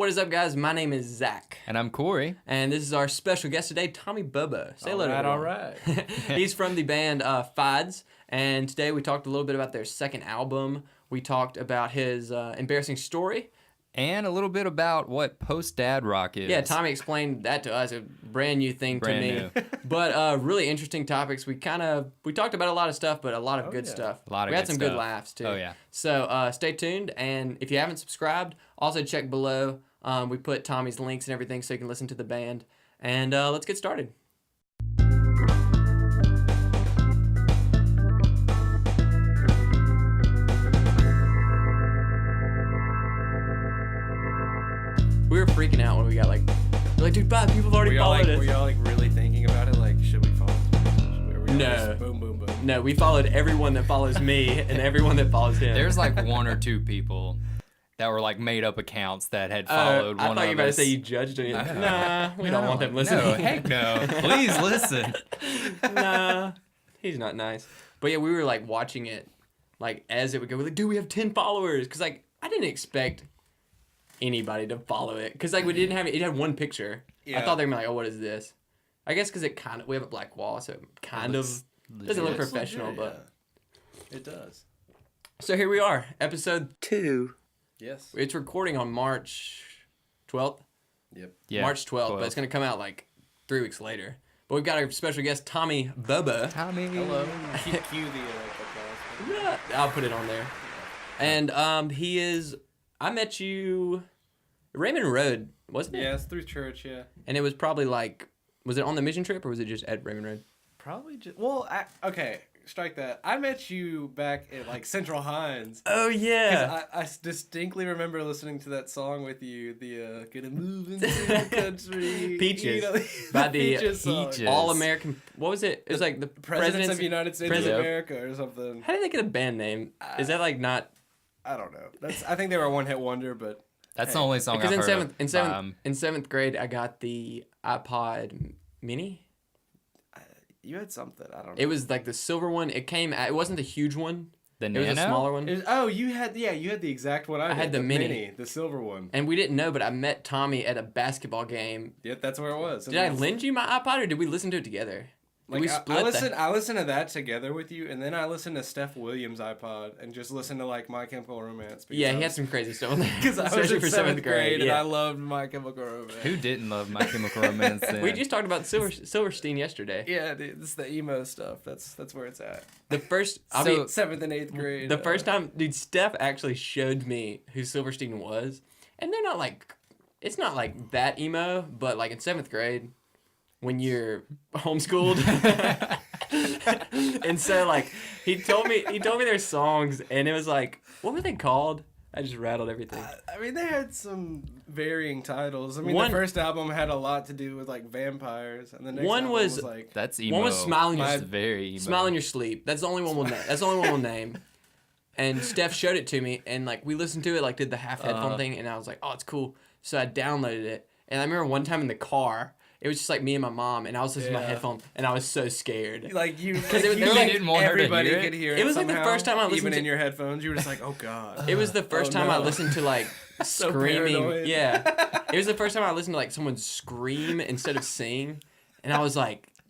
What is up, guys? My name is Zach. And I'm Corey. And this is our special guest today, Tommy Bobo. Say hello to everyone. All right. He's from the band FIDES. And today we talked a little bit about their second album. We talked about his embarrassing story. And a little bit about what post-dad rock is. Yeah, Tommy explained that to us, a brand new thing to me. But really interesting topics. We talked about a lot of stuff, but a lot of good stuff. A lot of we had good some stuff. good laughs, too. Oh, yeah. So stay tuned. And if you haven't subscribed, also check below. We put Tommy's links and everything so you can listen to the band. And let's get started. We were freaking out when we got we're like, dude, 5 people have already followed us. Were y'all really thinking about it? Like, should we follow? No. Boom, boom, boom. No, we followed everyone that follows me and everyone that follows him. There's one or two people that were made up accounts that had followed one of us. I thought you were about to say you judged it. Nah, we don't want them listening. No, heck no. Please listen. Nah, he's not nice. But yeah, we were watching it as it would go. We're like, dude, we have 10 followers. Because I didn't expect anybody to follow it. Because we didn't have it had one picture. Yeah. I thought they were like, oh, what is this? I guess because we have a black wall, so it kind of doesn't look professional, but it does. So here we are, episode 2. Yes. It's recording on March 12th. Yep. Yeah, March 12th, but it's going to come out 3 weeks later. But we've got our special guest, Tommy Bobo. Tommy. Hello. Cue the podcast. I'll put it on there. And he is, I met you Raymond Road, wasn't it? Yeah, it's through church, yeah. And it was probably was it on the mission trip or was it just at Raymond Road? Probably just, okay, strike that. I met you back at Central Hines. Oh, yeah. I distinctly remember listening to that song with you, the Gonna Move Into the Country. Peaches. By the Peaches song. Peaches. All-American, what was it? It was the Presidents of the United States of America or something. How did they get a band name? Is that not... I don't know. I think they were a one-hit wonder, but... That's the only song I've heard in seventh grade, I got the iPod Mini. You had something. I don't know. It was the silver one. It wasn't the huge one. The It Nano? was a smaller one. You had the exact one. I had the mini, the silver one. And we didn't know, but I met Tommy at a basketball game. Yep, that's where it was. Did I lend you my iPod, or did we listen to it together? Did we split I listened to that together with you, and then I listened to Steph Williams' iPod and just listened to My Chemical Romance. Yeah, he had some crazy stuff on there. Because I was in 7th grade and I loved My Chemical Romance. Who didn't love My Chemical Romance then? We just talked about Silverstein yesterday. Yeah, dude, it's the emo stuff. That's where it's at. The first, 7th and 8th grade. The first time, dude, Steph actually showed me who Silverstein was, and they're not it's not that emo, but in 7th grade, when you're homeschooled. And so he told me their songs, and it was what were they called? I just rattled everything. They had some varying titles. The first album had a lot to do with vampires, and the next album was that's emo. One was Smile in Your very emo. Smile in Your Sleep. That's the only one we'll name. That's the only one we'll name. And Steph showed it to me, and we listened to it, did the half headphone thing, and I was like, oh, it's cool. So I downloaded it, and I remember one time in the car. It was just me and my mom, and I was listening to my headphones, and I was so scared. You didn't want her to everybody hear it? could hear it. It was somehow, the first time I listened even to... in your headphones, you were just oh god. It was the first time I listened to So screaming. paranoid. Yeah, it was the first time I listened to someone scream instead of sing, and I was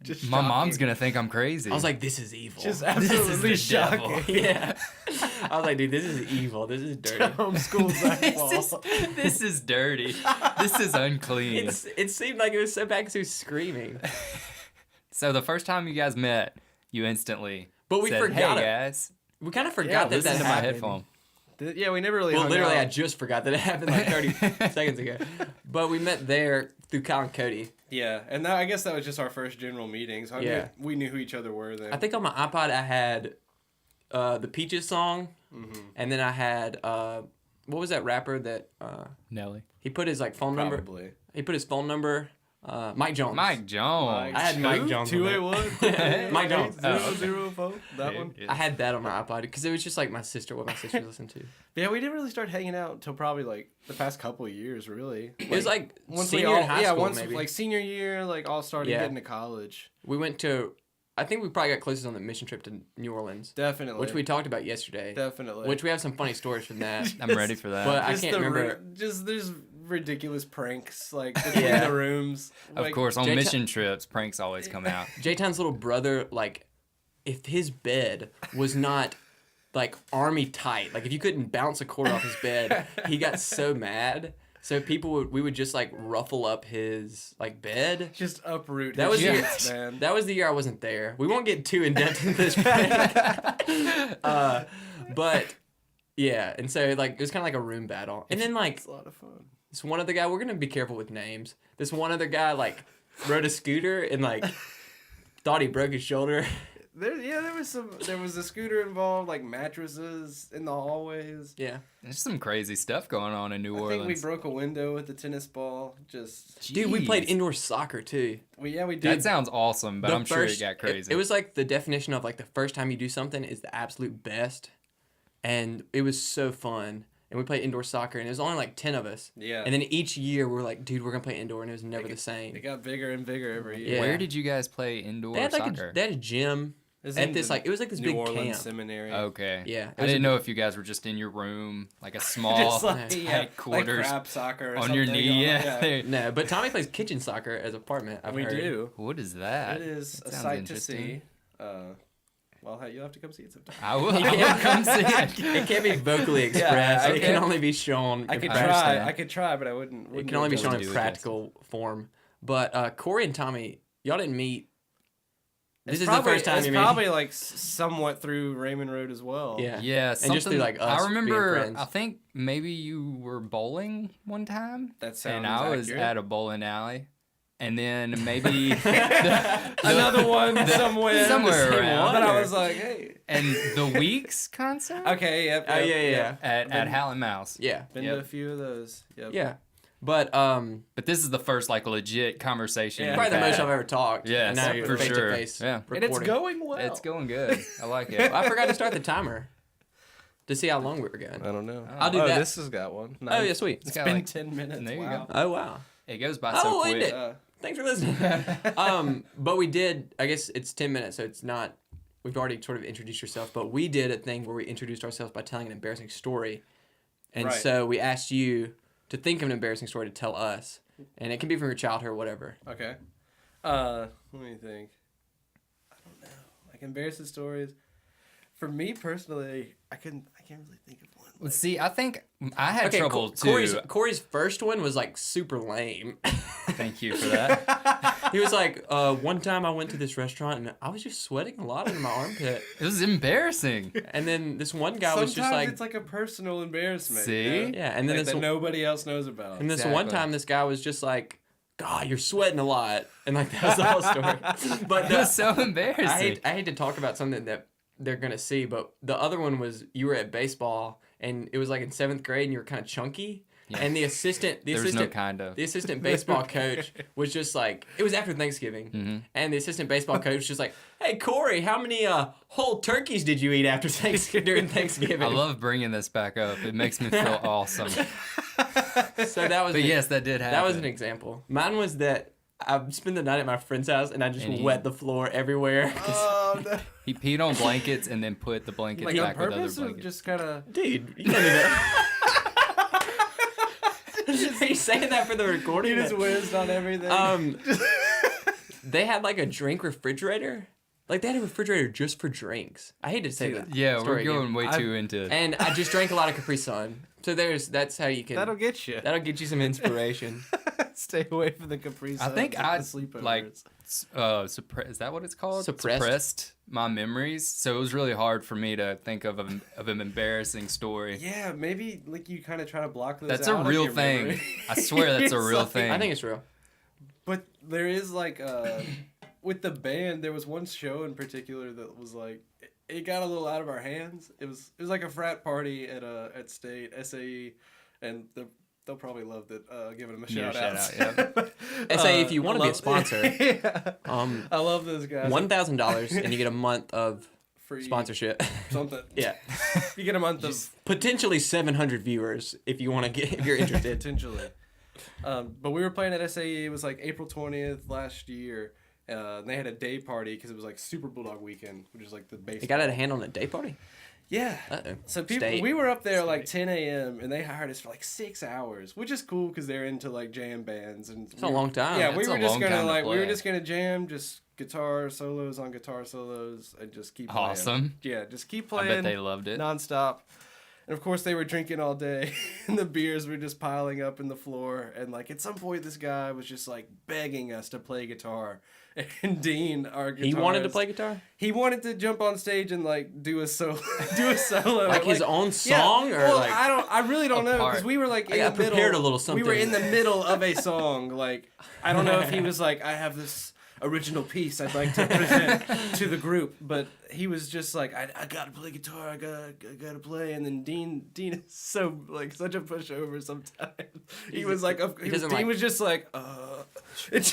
just my mom's gonna think I'm crazy. I was this is evil. Just absolutely This is the devil. shocking. Yeah. I was dude, this is evil. This is dirty. Homeschool Zach This is dirty. This is unclean. It seemed like it was so bad because he was screaming. So the first time you guys met, you instantly But we said, forgot hey, it. guys. We kind of forgot that listen to my happened. headphone. Yeah, we never really. Well, hung literally, out. I just forgot that it happened 30 seconds ago. But we met there through Kyle and Cody. Yeah, and I guess that was just our first general meetings. We knew who each other were then. I think on my iPod I had the Peaches song, and then I had what was that rapper that Nelly. he put his phone number. Probably. He put his phone number. Mike Jones. Mike Jones. I had Mike Jones. 281. Mike Jones. 004. That one. I had that on my iPod because it was just what my sister listened to. Yeah, we didn't really start hanging out until probably the past couple of years, really. It was once senior in high school, once maybe. Senior year, all started getting to college. We went to I think we probably got closest on the mission trip to New Orleans. Definitely. Which we talked about yesterday. Definitely. Which we have some funny stories from that. I'm ready for that. But I can't remember. There's ridiculous pranks like between the rooms. Of course, on mission trips, pranks always come out. J-Town's little brother, like, if his bed was not like army tight, like if you couldn't bounce a cord off his bed, he got so mad. So we would just like ruffle up his like bed. Just uproot That his was sheets, man. That was the year I wasn't there. We won't get too in depth into this prank. But yeah, and so like it was kind of like a room battle. And then like It's a lot of fun. this one other guy, we're gonna be careful with names. This one other guy like rode a scooter and like thought he broke his shoulder. There was a scooter involved, like mattresses in the hallways. Yeah. There's some crazy stuff going on in New I Orleans. think we broke a window with the tennis ball. Just Dude, we played Jeez. indoor soccer too. we did. That sounds awesome, but The I'm sure it first- got crazy. It was like the definition of like the first time you do something is the absolute best. And it was so fun. And we played indoor soccer and it was only like 10 of us. Yeah. And then each year we were like, dude, we're going to play indoor. And it was never the same. It got bigger and bigger every year. Yeah. Where did you guys play indoor They had like soccer? they had a gym It's at in this the like, it was like this New big Orleans camp. Seminary. Okay. Yeah. I didn't know if you guys were just in your room, like a small Just like, tight quarters like crab soccer or on your something. knee. Yeah. No, but Tommy plays kitchen soccer as apartment. I've We heard. do. What is that? It is That a sounds sight to interesting. see. Well, hey, you'll have to come see it sometime. I will come see it. It can't be vocally expressed. I it can can't- only be shown. I in could practice. try. I could try, but I wouldn't. It can only be know shown what to in do with this. practical form. But Corey and Tommy, y'all didn't meet. This It's is probably, the first time it's you meet. probably like somewhat through Raymond Road as well. Yeah. Yeah, And just through, like, us I being remember. friends. I think maybe you were bowling one time, That sounds and I was accurate. at a bowling alley, and then maybe Another one somewhere. somewhere same around. one. But I was like, hey. And the Weeks concert Okay, yep. Oh, yep, yeah, yep. yeah. at Howlin' Mouse. Yeah. Been Yep. to a few of those. Yep. Yeah. But But this is the first like legit conversation. Yeah. we've probably the most had. I've ever talked. Yes, And now you're for face sure. to face. Yeah. And it's recording. going well. It's going good. I like it. Well, I forgot to start the timer to see how long we were going. I don't know. I'll do that. This has got one. Oh, yeah, sweet. It's got been like- 10 minutes. there you Wow. Oh, wow. It goes by Oh, so isn't quick. it? Thanks for listening. But we did, I guess it's 10 minutes, so it's not, we've already sort of introduced yourself, but we did a thing where we introduced ourselves by telling an embarrassing story. And Right. so we asked you to think of an embarrassing story to tell us. And it can be from your childhood or whatever. Okay. Let me think. I don't know. Like embarrassing stories. For me personally, I can't really think of one. Let's see. I think I had trouble too. Corey's first one was like super lame. Thank you for that. He was like, one time I went to this restaurant and I was just sweating a lot in my armpit. It was embarrassing. And then this one guy Sometimes was just like, it's like a personal embarrassment. See? You know? yeah. And then Like this that nobody else knows about. And this one Exactly. time, this guy was just like, God, you're sweating a lot. And like, that was the whole story. But It was so embarrassing. I hate to talk about something that they're going to see, but the other one was you were at baseball and it was like in 7th grade and you were kind of chunky. Yeah. And the assistant baseball coach was just like, it was after Thanksgiving. Mm-hmm. And the assistant baseball coach was just like, hey, Corey, how many whole turkeys did you eat after during Thanksgiving? I love bringing this back up. It makes me feel awesome. So that was But yes, that did happen. that was an example. Mine was that I spent the night at my friend's house and I just And he- wet the floor everywhere. Oh, no. He peed on blankets and then put the blankets Like on back with other purpose or blankets. just kind of. Dude, you don't do that. Are you saying that for the recording? You just whizzed on everything. They had like a drink refrigerator. Like they had a refrigerator just for drinks. I hate to say that. Yeah, we're story going again. way too into it. And I just drank a lot of Capri Sun. So that's how you can. That'll get you. That'll get you some inspiration. Stay away from the Capri I Suns think and I the sleepovers. like is that what it's called? Suppressed? My memories. So it was really hard for me to think of an embarrassing story. Yeah, maybe like you kind of try to block those. That's out a of real your thing. memory. I swear that's a It's real like- thing. I think it's real. But there is like with the band, there was one show in particular that was like it got a little out of our hands. It was like a frat party at State SAE, and they'll probably love that. Giving them a Yeah, shout shout out. SAE, if you want to be a love- sponsor, yeah. um, I love those guys. $1,000 and you get a month of Free sponsorship. something. Yeah, You get a month of potentially 700 viewers if you want to get if you're interested. potentially. But we were playing at SAE. It was like April 20th last year. And they had a day party because it was like Super Bulldog weekend, which is like the base. They got out of hand on a day party. Yeah. Uh-oh. So people, State. we were up there like 10 a.m. and they hired us for like 6 hours, which is cool because they're into like jam bands and. It's a long time. Yeah, we That's were a just long gonna time to we were play. just gonna jam, just guitar solos on guitar solos, and just keep playing. Awesome. Yeah, just keep I playing. bet they loved it. Nonstop. And of course they were drinking all day and the beers were just piling up in the floor, and like at some point this guy was just like begging us to play guitar. And Dean, our guitarist, He wanted to play guitar? he wanted to jump on stage and like do a solo Like his own song? Or well, like I really don't know, part? because we were like in I the middle. prepared a little something. We were in the middle of a song. Like, I don't know if he was like, I have this original piece I'd like to present to the group, but he was just like, I gotta play guitar, I gotta play. And then Dean is so like such a pushover sometimes. He was like, Dean was just like, Gave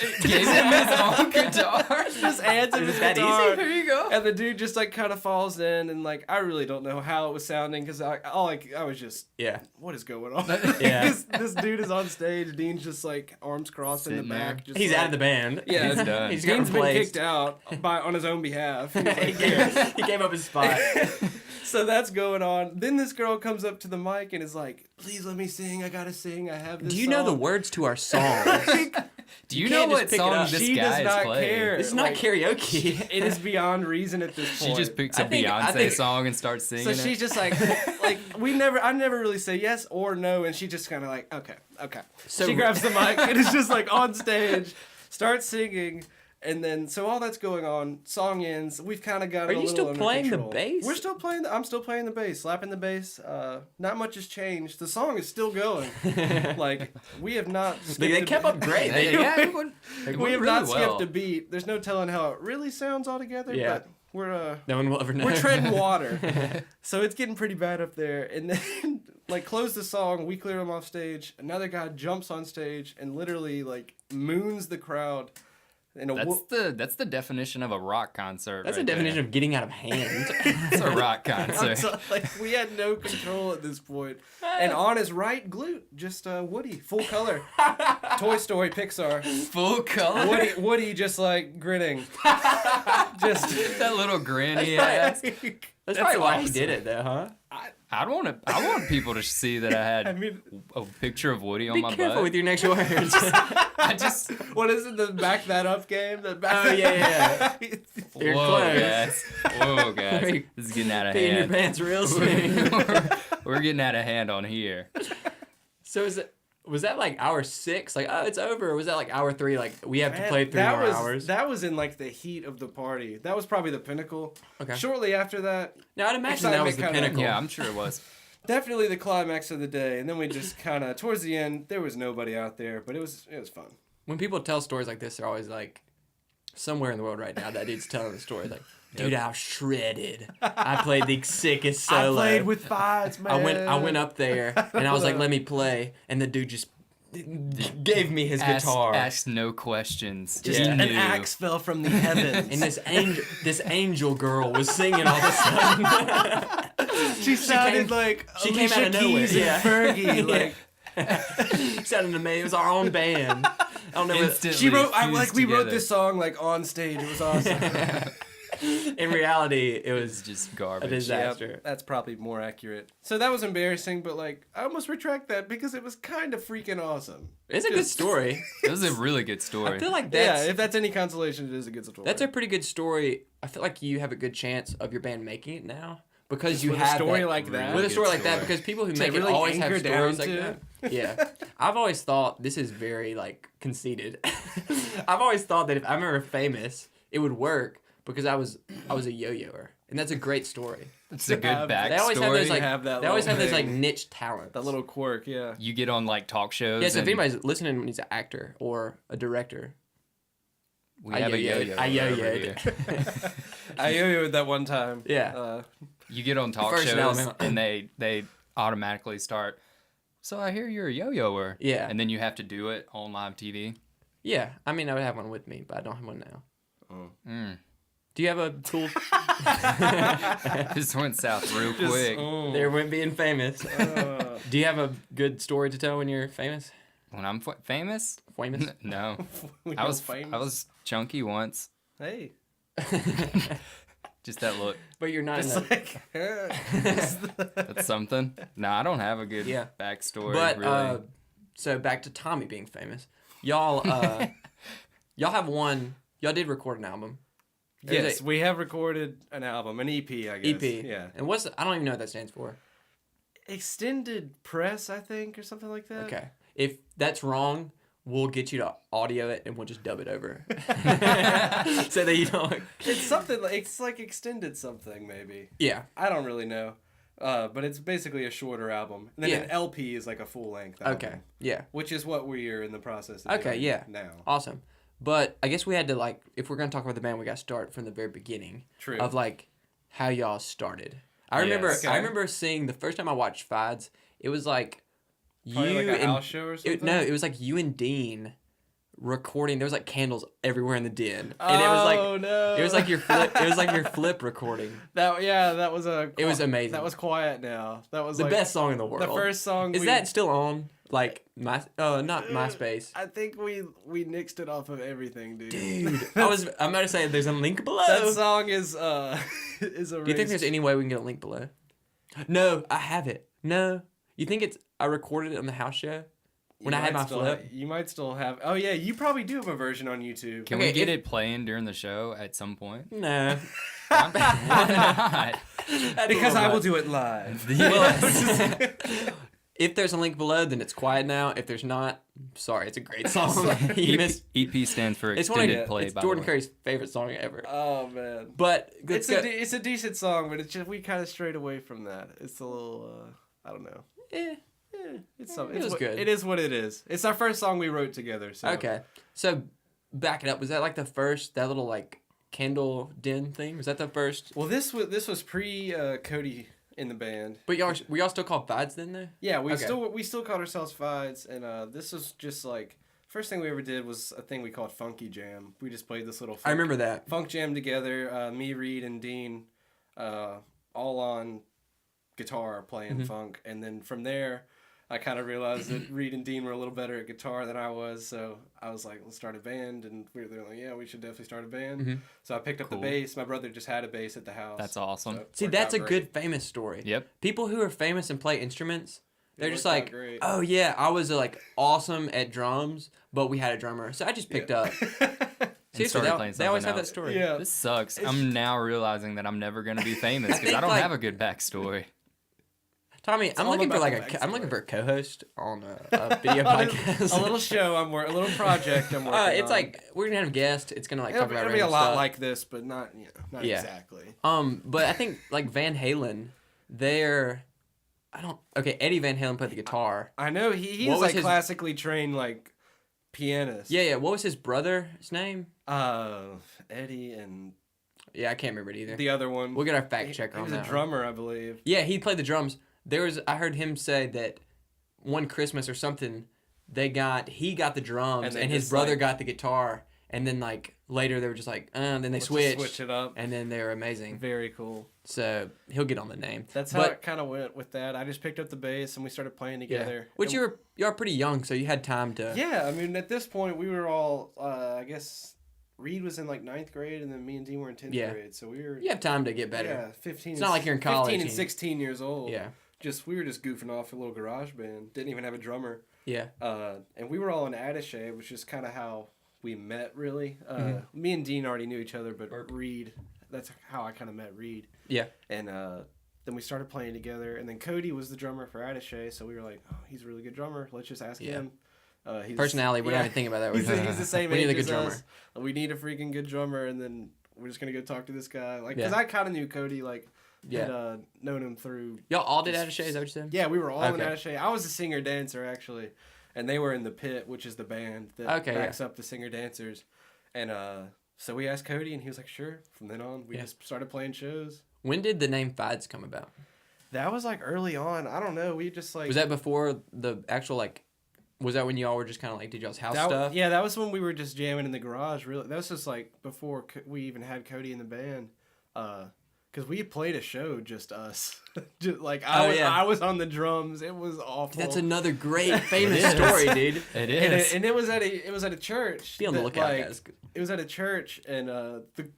him his own guitar. just hands him his that guitar. easy? Here you go. And the dude just like kind of falls in, and like I really don't know how it was sounding, because I was just, Yeah. what is going on? Yeah. this dude is on stage. Dean's just like arms crossed in the Sitting there. back. Just He's like, out of the band. Yeah, He's done. He's got Dean's been replaced. kicked out on his own behalf. He was like, He gave up his spot. So that's going on. Then this girl comes up to the mic and is like, "Please let me sing. I gotta sing. I have this." Do you know the song." words to our songs? Do you can't know just what pick it song up. this She guy does is not playing? care. This is not Like, karaoke. It is beyond reason at this point. She just picks a I think- Beyonce song and starts singing So it. she's just like I never really say yes or no, and she just kind of like, okay. So- She grabs the mic and is just like on stage, starts singing, and then so all that's going on. Song ends. We've kind of got. Are it a you little still under playing the control. bass? We're still playing. I'm still playing the bass, slapping the bass. Not much has changed. The song is still going. Like we have not. They kept up great. They, yeah, it went We have really not well. skipped a beat. There's no telling how it really sounds altogether. Yeah. But we're no one will ever know. we're treading water. So it's getting pretty bad up there. And then, like, close the song. We clear him off stage. Another guy jumps on stage and literally, like, moons the crowd. In a That's the definition of a rock concert. That's right a definition there. of getting out of hand. It's a rock concert. So, like, we had no control at this point. And on his right glute, just Woody, full color. Toy Story, Pixar. Full color. Woody just, like, grinning. Just... That little grin he That's has. That's probably why he awesome. did it, though, huh? I want people to see that I had I mean, a picture of Woody on Be my careful butt. with your next words. I just what is it? The back that up game? The back Oh, yeah. You're whoa close. guys, whoa guys, Very- this is getting out of Pee in your hand. pants real soon. We're getting out of hand on here. So was that like hour 6? Like, oh, it's over? Or was that like hour 3? Like, we have to play 3 more hours? That was in like the heat of the party. That was probably the Pinnacle. Okay. Shortly after that, No, I'd imagine that was the Excitement kinda- Pinnacle. Yeah, I'm sure it was. definitely the climax of the day. And then we just kind of towards the end, there was nobody out there, but it was fun. When people tell stories like this, they're always like, somewhere in the world right now, that dude's telling the story. Like, dude, I was shredded. I played the sickest solo. I played with FIDES, man. I went up there, and I was like, let me play. And the dude just gave me his guitar. Asked no questions. Just He an knew. axe fell from the heavens. And this angel girl was singing all of a sudden. she sounded came- like she came Alicia out of nowhere, Keys yeah. and Fergie. Like Sounded amazing. It was our own band. I don't know. Instantly she wrote, fused we wrote together. this song like on stage. It was awesome. In reality, it It's was just a garbage. disaster. Yep, that's probably more accurate. So that was embarrassing, but like I almost retract that because it was kind of freaking awesome. It's a good story. It was a really good story. I feel like that's Yeah, if that's any consolation, it is a good story. that's a pretty good story. I feel like you have a good chance of your band making it now because you With a have story that, like that? With a Good story like that, story. because people who To make really it always have anchor stories down like to? that. Yeah, I've always thought this is very like conceited. I've always thought that if I'm ever famous, it would work because I was a yo-yoer, and that's a great story. It's a good have- backstory. They always have those like have that they always have little those like thing. niche talents. that little quirk, yeah. You get on like talk shows. Yeah, so if and anybody's listening and he's an actor or a director, we have a yo-yo. I over yo-yoed. here. I yo-yoed that one time. Yeah. You get on talk First in shows Alabama. and they automatically start. So I hear you're a yo-yoer. Yeah. And then you have to do it on live TV. Yeah, I mean I would have one with me, but I don't have one now. Mm. Do you have a cool? This went south real quick. There went being famous. Do you have a good story to tell when you're famous? When I'm famous? Famous? No. We I know was famous. I was chunky once. Hey. Just that look. But you're not in Just the... like, That's something. No, I don't have a good Yeah. backstory. But really. so back to Tommy being famous. Y'all have one. Y'all did record an album. yes, we have recorded an album, an EP, I guess. EP. Yeah. And I don't even know what that stands for. Extended press, I think, or something like that. Okay. If that's wrong, we'll get you to audio it and we'll just dub it over. So that you don't. It's something like it's like extended something maybe. Yeah. I don't really know. But it's basically a shorter album. And then Yeah. an LP is like a full length album. Okay. Yeah. Which is what we are in the process of Okay. doing Yeah. now. Awesome. But I guess we had to like, if we're gonna talk about the band, we got to start from the very beginning. True. Of like how y'all started. I Yes. remember. Okay. I remember seeing the first time I watched FIDES. It was like Probably you like a and house show or something? no, it was like you and Dean recording. There was like candles everywhere in the den, and it was like no. it was like your flip. It was like your flip recording. that was a. It was amazing. That was Quiet Now. That was The like best song in the world. the first song. Is that still on? Like not MySpace. I think we nixed it off of everything, dude. Dude, I'm about to say there's a link below. That song is is a. Do you think there's any way we can get a link below? No, I have it. No, you think it's? I recorded it on the house show when I had my flip. You might still have. Oh yeah, you probably do have a version on YouTube. Can okay, we get it playing during the show at some point? No, Why not? Because I will do it live. If there's a link below, then it's Quiet Now. If there's not, sorry, it's a great song. You missed. EP stands for It's one of extended play. it's by Jordan the way. Curry's favorite song ever. Oh man. But It's a decent song, but it's just we kind of strayed away from that. It's a little I don't know. It's something. It was good. It is what it is. It's our first song we wrote together. So. Okay, so back it up. Was that like the first that little like candle den thing? Was that the first? Well, this was pre Cody in the band. But were y'all still called FIDES then though? Yeah, we Okay. still called ourselves FIDES, and this was just like first thing we ever did was a thing we called Funky Jam. We just played this little. I remember that. Funk jam together. Me, Reed, and Dean, all on guitar playing funk, and then from there, I kind of realized that Reed and Dean were a little better at guitar than I was, so I was like, let's start a band, and they were like, yeah, we should definitely start a band. So I picked up the bass. My brother just had a bass at the house. That's awesome. So it See, worked that's a out good great. famous story. Yep. People who are famous and play instruments, they're just worked out like, great. oh yeah, I was like awesome at drums, but we had a drummer, so I just picked up. Seriously, started playing they always something have that else. story. Yeah. This sucks. I'm now realizing that I'm never gonna be famous because I think, don't like- have a good backstory. Tommy, I'm all looking for about like the I'm looking backstory. for a co-host on a video podcast. a little show a little project I'm working on. It's like we're gonna have guests. It's gonna like it'll talk about be a random lot stuff. like this, but not not Yeah. exactly. But I think like Van Halen, Eddie Van Halen played the guitar. I know he's What was like his- classically trained like pianist. Yeah. What was his brother's name? Eddie and Yeah, I can't remember it either. the other one. We'll get our fact checker He on was that a one. drummer, I believe. Yeah, he played the drums. I heard him say that one Christmas or something, he got the drums And they and his just, brother like- got the guitar, and then like later they were just like, then they Let's just switched, switch it up. and then they were amazing. Very cool. So he'll get on the name. That's how But- it kind of went with that. I just picked up the bass and we started playing together. Which And- you're pretty young, so you had time to. Yeah, I mean, at this point, we were all, I guess, Reed was in like 9th grade, and then me and Dean were in 10th Yeah. grade. So we were, You have time to get better. yeah, 15. It's not like you're in college 15 and and- 16 years old. Yeah. We were just goofing off a little garage band. Didn't even have a drummer. Yeah. And we were all in attaché, which is kind of how we met, really. Mm-hmm. Me and Dean already knew each other, but Reed, that's how I kind of met Reed. Yeah. And then we started playing together, and then Cody was the drummer for attaché, so we were like, oh, he's a really good drummer. Let's just ask him. He's, Personality, we're not even thinking about that. We're He's, just- he's the same we age need a good as drummer. us. We need a freaking good drummer, and then we're just gonna go talk to this guy. Like, Yeah. because I kind of knew Cody, like, Yeah. had known him through. Y'all all did attaché, is that what you said? Yeah, we were all in Okay. attaché. I was a singer dancer actually, and they were in the Pit, which is the band that Okay, backs up the singer dancers. And so we asked Cody, and he was like, "Sure." From then on, we just started playing shows. When did the name FIDES come about? That was like early on. I don't know. We just like Was that before the actual like? Was that when y'all were just kind of like did y'all's house stuff? Yeah, that was when we were just jamming in the garage. Really, that was just like before we even had Cody in the band. Because we played a show just us, just like I was on the drums. It was awful. That's another great famous story, dude. It is. And it was at a church. Be on the that, lookout, like, guys. it was at a church, and it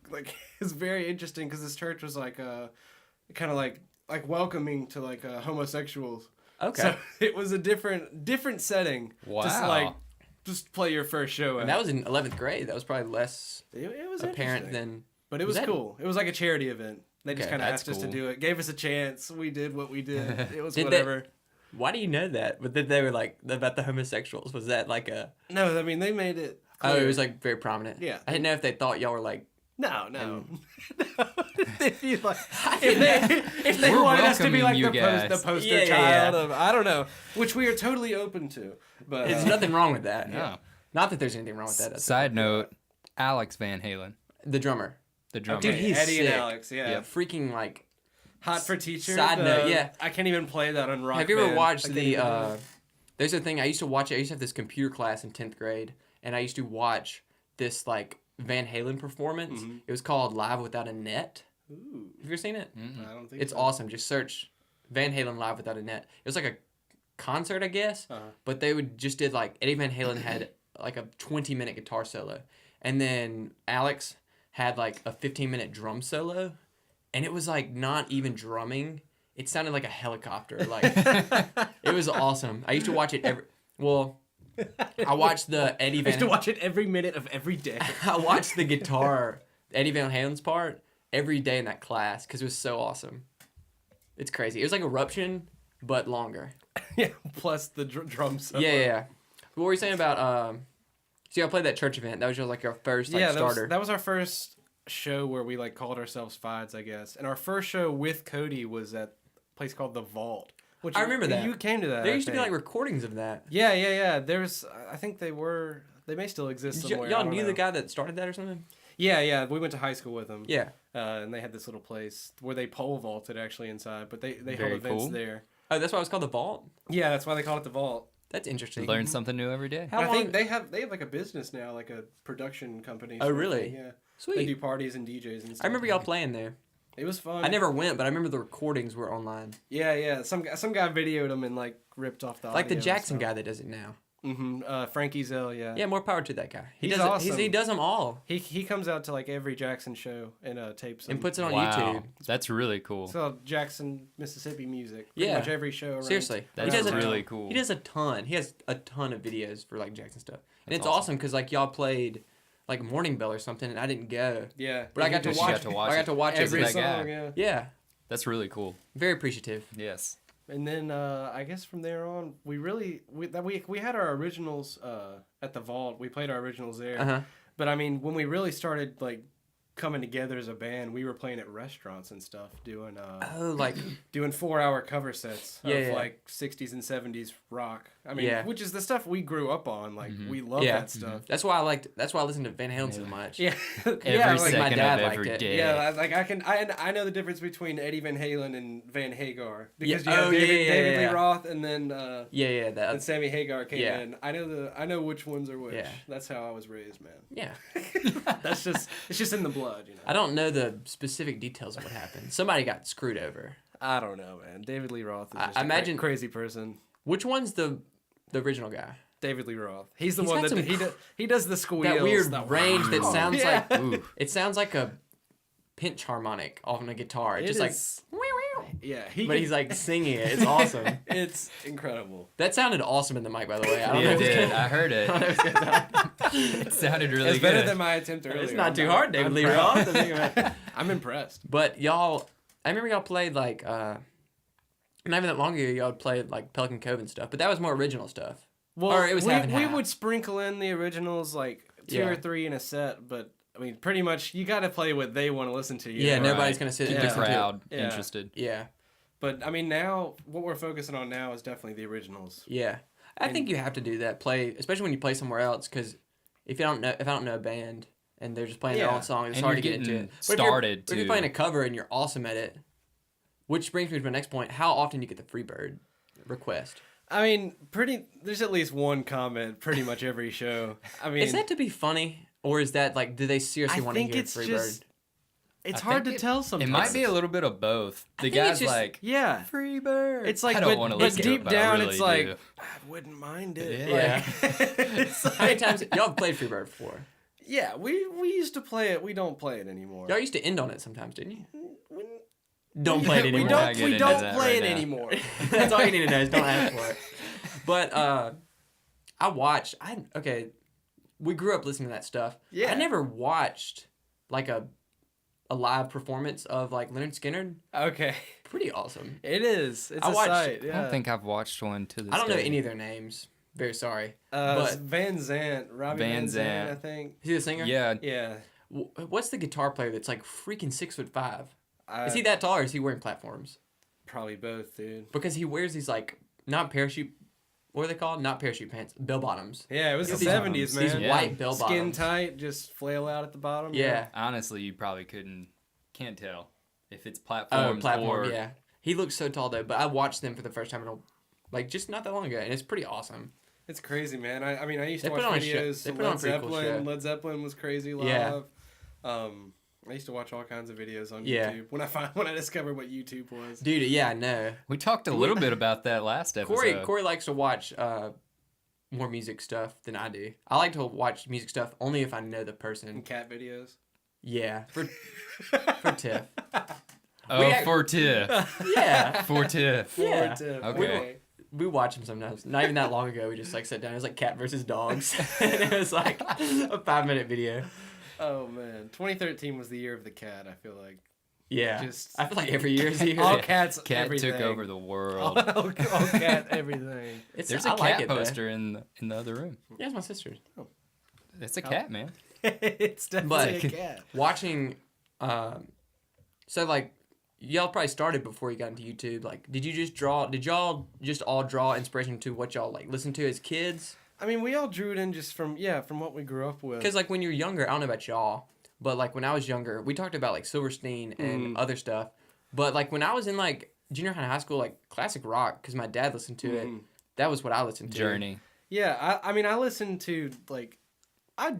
was very interesting because this church was like kind of like welcoming to like homosexuals. Okay. So it was a different setting. Wow. Just play your first show. And that was in 11th grade. That was probably less It was apparent interesting. than. But it was cool. It was like a charity event. They just Okay, kind of that's asked us to cool. do it. Gave us a chance. We did what we did. It was Did whatever. Why do you know that? But then they were like about the homosexuals. Was that like a? No, I mean they made it. Oh, Clear. it was like very prominent. Yeah. I didn't know if they thought y'all were like. No. If you like, if they We're wanted us to be welcoming like you the guys. poster Yeah, child yeah. of, I don't know, which we are totally open to. But There's nothing wrong with that. No. Not that there's anything wrong with that. That's Side note, Alex Van Halen, the drummer. the drummer. Dude, he's Eddie sick. and Alex, yeah. Yep. Freaking like. Hot for Teacher. Side note, yeah. I can't even play that on Rock Have you ever Band. watched I can't the? even do it. There's a thing I used to watch. I used to have this computer class in 10th grade, and I used to watch this like Van Halen performance. Mhm. It was called Live Without a Net. Ooh, Have you ever seen it? I don't think It's so. awesome. Just search Van Halen Live Without a Net. It was like a concert, I guess, Uh-huh. but they would just did like Eddie Van Halen had like a 20-minute guitar solo, and then Alex had like a 15-minute drum solo, and it was like not even drumming. It sounded like a helicopter. Like it was awesome. I used to watch it every. Well, I watched the Eddie I Van. used to watch it every minute of every day. I watched the guitar, Eddie Van Halen's part, every day in that class because it was so awesome. It's crazy. It was like Eruption, but longer. Yeah, plus the drum solo. Yeah. What were you saying about? See, I played that church event. That was just like our first like, starter. That was our first show where we like called ourselves FIDES, I guess. And our first show with Cody was at a place called The Vault. Which I remember that. You came to that. There I used to be think. like recordings of that. Yeah. There's, I think they may still exist Did somewhere. I y'all don't knew know. the guy that started that or something? Yeah. We went to high school with him. Yeah. And they had this little place where they pole vaulted actually inside, but they held Very events cool. there. Oh, that's why it was called the Vault. Yeah, that's why they call it The Vault. That's interesting. Learn something new every day. How I long? think they have like a business now, like a production company. Oh, sort of really? thing, Yeah. They do Sweet. parties and DJs and stuff. I remember y'all playing there. It was fun. I never went, but I remember the recordings were online. Yeah. Some guy videoed them and like ripped off the Like the audio and Jackson stuff. guy that does it now. Mm-hmm. Frankiezell, yeah. Yeah, more power to that guy. He He's does awesome. He does them all He comes out to like every Jackson show and tapes them. and puts it on Wow, YouTube. that's really cool. It's called Jackson, Mississippi music. Pretty Yeah. much every show. Around, Seriously, That's he does really cool. He does a ton. He has a ton of videos for like Jackson stuff, and That's it's awesome because like y'all played like Morning Bell or something, and I didn't go, Yeah. but I got to just watch. got to watch I got it. to watch every that every. guy. song, yeah. Yeah, That's really cool. very appreciative. Yes. And then I guess from there on, we had our originals at the Vault. We played our originals there. Uh-huh. But I mean, when we really started like coming together as a band, we were playing at restaurants and stuff, doing Oh, like 4-hour cover sets of Yeah. like 60s and 70s rock. I mean, Yeah. which is the stuff we grew up on. Like we love Yeah. that stuff. that's why I liked. That's why I listened to Van Halen so much. Yeah, Every yeah, like, second my dad of liked every it. day. yeah, like I know the difference between Eddie Van Halen and Van Hagar because Yeah. you have Oh, yeah, David, yeah, David yeah, Lee yeah. Roth and then Yeah, and that. Sammy Hagar came Yeah. in. I know which ones are which. Yeah. That's how I was raised, man. Yeah, It's just in the blood, you know. I don't know the specific details of what happened. Somebody got screwed over. I don't know, man. David Lee Roth is I just a imagine- crazy person. Which one's the original guy? David Lee Roth. He's the He's one got that some he does the squeals. That weird the range that wow. sounds Yeah. like Ooh. it sounds like a pinch harmonic off on a guitar. It's It just like is- "Meow, meow." Yeah, But he's like singing it. It's awesome. it's incredible. That sounded awesome in the mic, by the way. I don't know Yeah, if it it's did. gonna- I heard I don't know it. if it's gonna- It sounded really It's good. better than my attempt earlier. It's not I'm- too hard, David I'm Lee proud. Roth. I think about it. I'm impressed. But y'all, I remember y'all played like, not even that long ago, y'all played like Pelican Cove and stuff, but that was more original stuff. Well, Or it was half and we half. would sprinkle in the originals like two Yeah. or three in a set, but I mean, pretty much you got to play what they want to listen to. You Yeah, know? no- nobody's gonna sit Keep and the listen to it. crowd Yeah. interested. Yeah, But I mean, now what we're focusing on now is definitely the originals. yeah. I think you have to do that. Play, especially when you play somewhere else, because if I don't know a band and they're just playing their Yeah. own song, it's And hard to you're get into getting it. But if you're- started, If you're too. playing a cover and you're awesome at it, which brings me to my next point: how often you get the Freebird request? I mean, there's at least one comment pretty much every show. I mean, Is that to be funny, or is that like, do they seriously I want to think hear it's Freebird? just it's I hard think to tell sometimes. It might be a little bit of both. The think guy's it's just- like, Yeah. free bird. It's like, I don't but, want to but listen to deep it, but I down, really it's like do. I wouldn't mind it. Yeah. Like, it's How many like, times y'all have played Freebird before? Yeah, we used to play it. We don't play it anymore. Y'all used to end on it sometimes, didn't you? We- Don't play it we anymore. don't. Get We into don't that play right it now. anymore. That's all you need to know is don't ask for it. But we grew up listening to that stuff. Yeah. I never watched like a live performance of like Leonard Skinner. Okay, Pretty awesome. it is. It's I a watched- sight. I Yeah. don't think I've watched one to this I don't know day. any of their names. Very sorry. It's but Van Zant, Robbie Van Van Zant, Zant. I think. is he the singer? Yeah, Yeah. What's the guitar player that's like freaking 6'5"? I, Is he that tall or is he wearing platforms? Probably both, dude. Because he wears these like not parachute. What are they called? Not parachute pants. Bell bottoms. Yeah, it was Yeah, the these- 70s, man. These Yeah. white bell Skin bottoms. tight, just flail out at the bottom. Yeah. honestly, you probably can't tell if it's Oh, platforms platform. or Yeah. He looks so tall though. But I watched them for the first time like just not that long ago, and it's pretty awesome. It's crazy, man. I mean, I used They to put watch on a show- videos. they put on a Led pretty cool Zeppelin. show. Led Zeppelin was crazy live. Yeah. I used to watch all kinds of videos on Yeah. YouTube when I discovered what YouTube was. Dude, yeah, I know. we talked a little bit about that last episode. Corey likes to watch more music stuff than I do. I like to watch music stuff only if I know the And person. cat videos. Yeah, for Tiff. Oh, We act- for Tiff. Yeah, For Tiff. Yeah. Okay. we watch them sometimes. Not even that long ago, we just like sat down. It was like cat versus dogs, and it was like a 5-minute video. Oh man, 2013 was the year of the cat. I feel like Yeah, Just- I feel like every year is a year. all cats. Cat everything. took over the world. all cat everything. I There's a like cat it, though. poster in the other room. Yeah, it's my sister's. It's a cat, man. It's definitely But- a cat. Watching, so like y'all probably started before you got into YouTube. Like, did y'all just all draw inspiration to what y'all like listened to as kids? I mean, we all drew it in just from what we grew up with. Because like when you're younger, I don't know about y'all, but like when I was younger, we talked about like Silverstein and other stuff. But like when I was in like junior high and high school, like classic rock, because my dad listened to it. That was what I listened to. Journey. Yeah, I mean, I listened to, like, I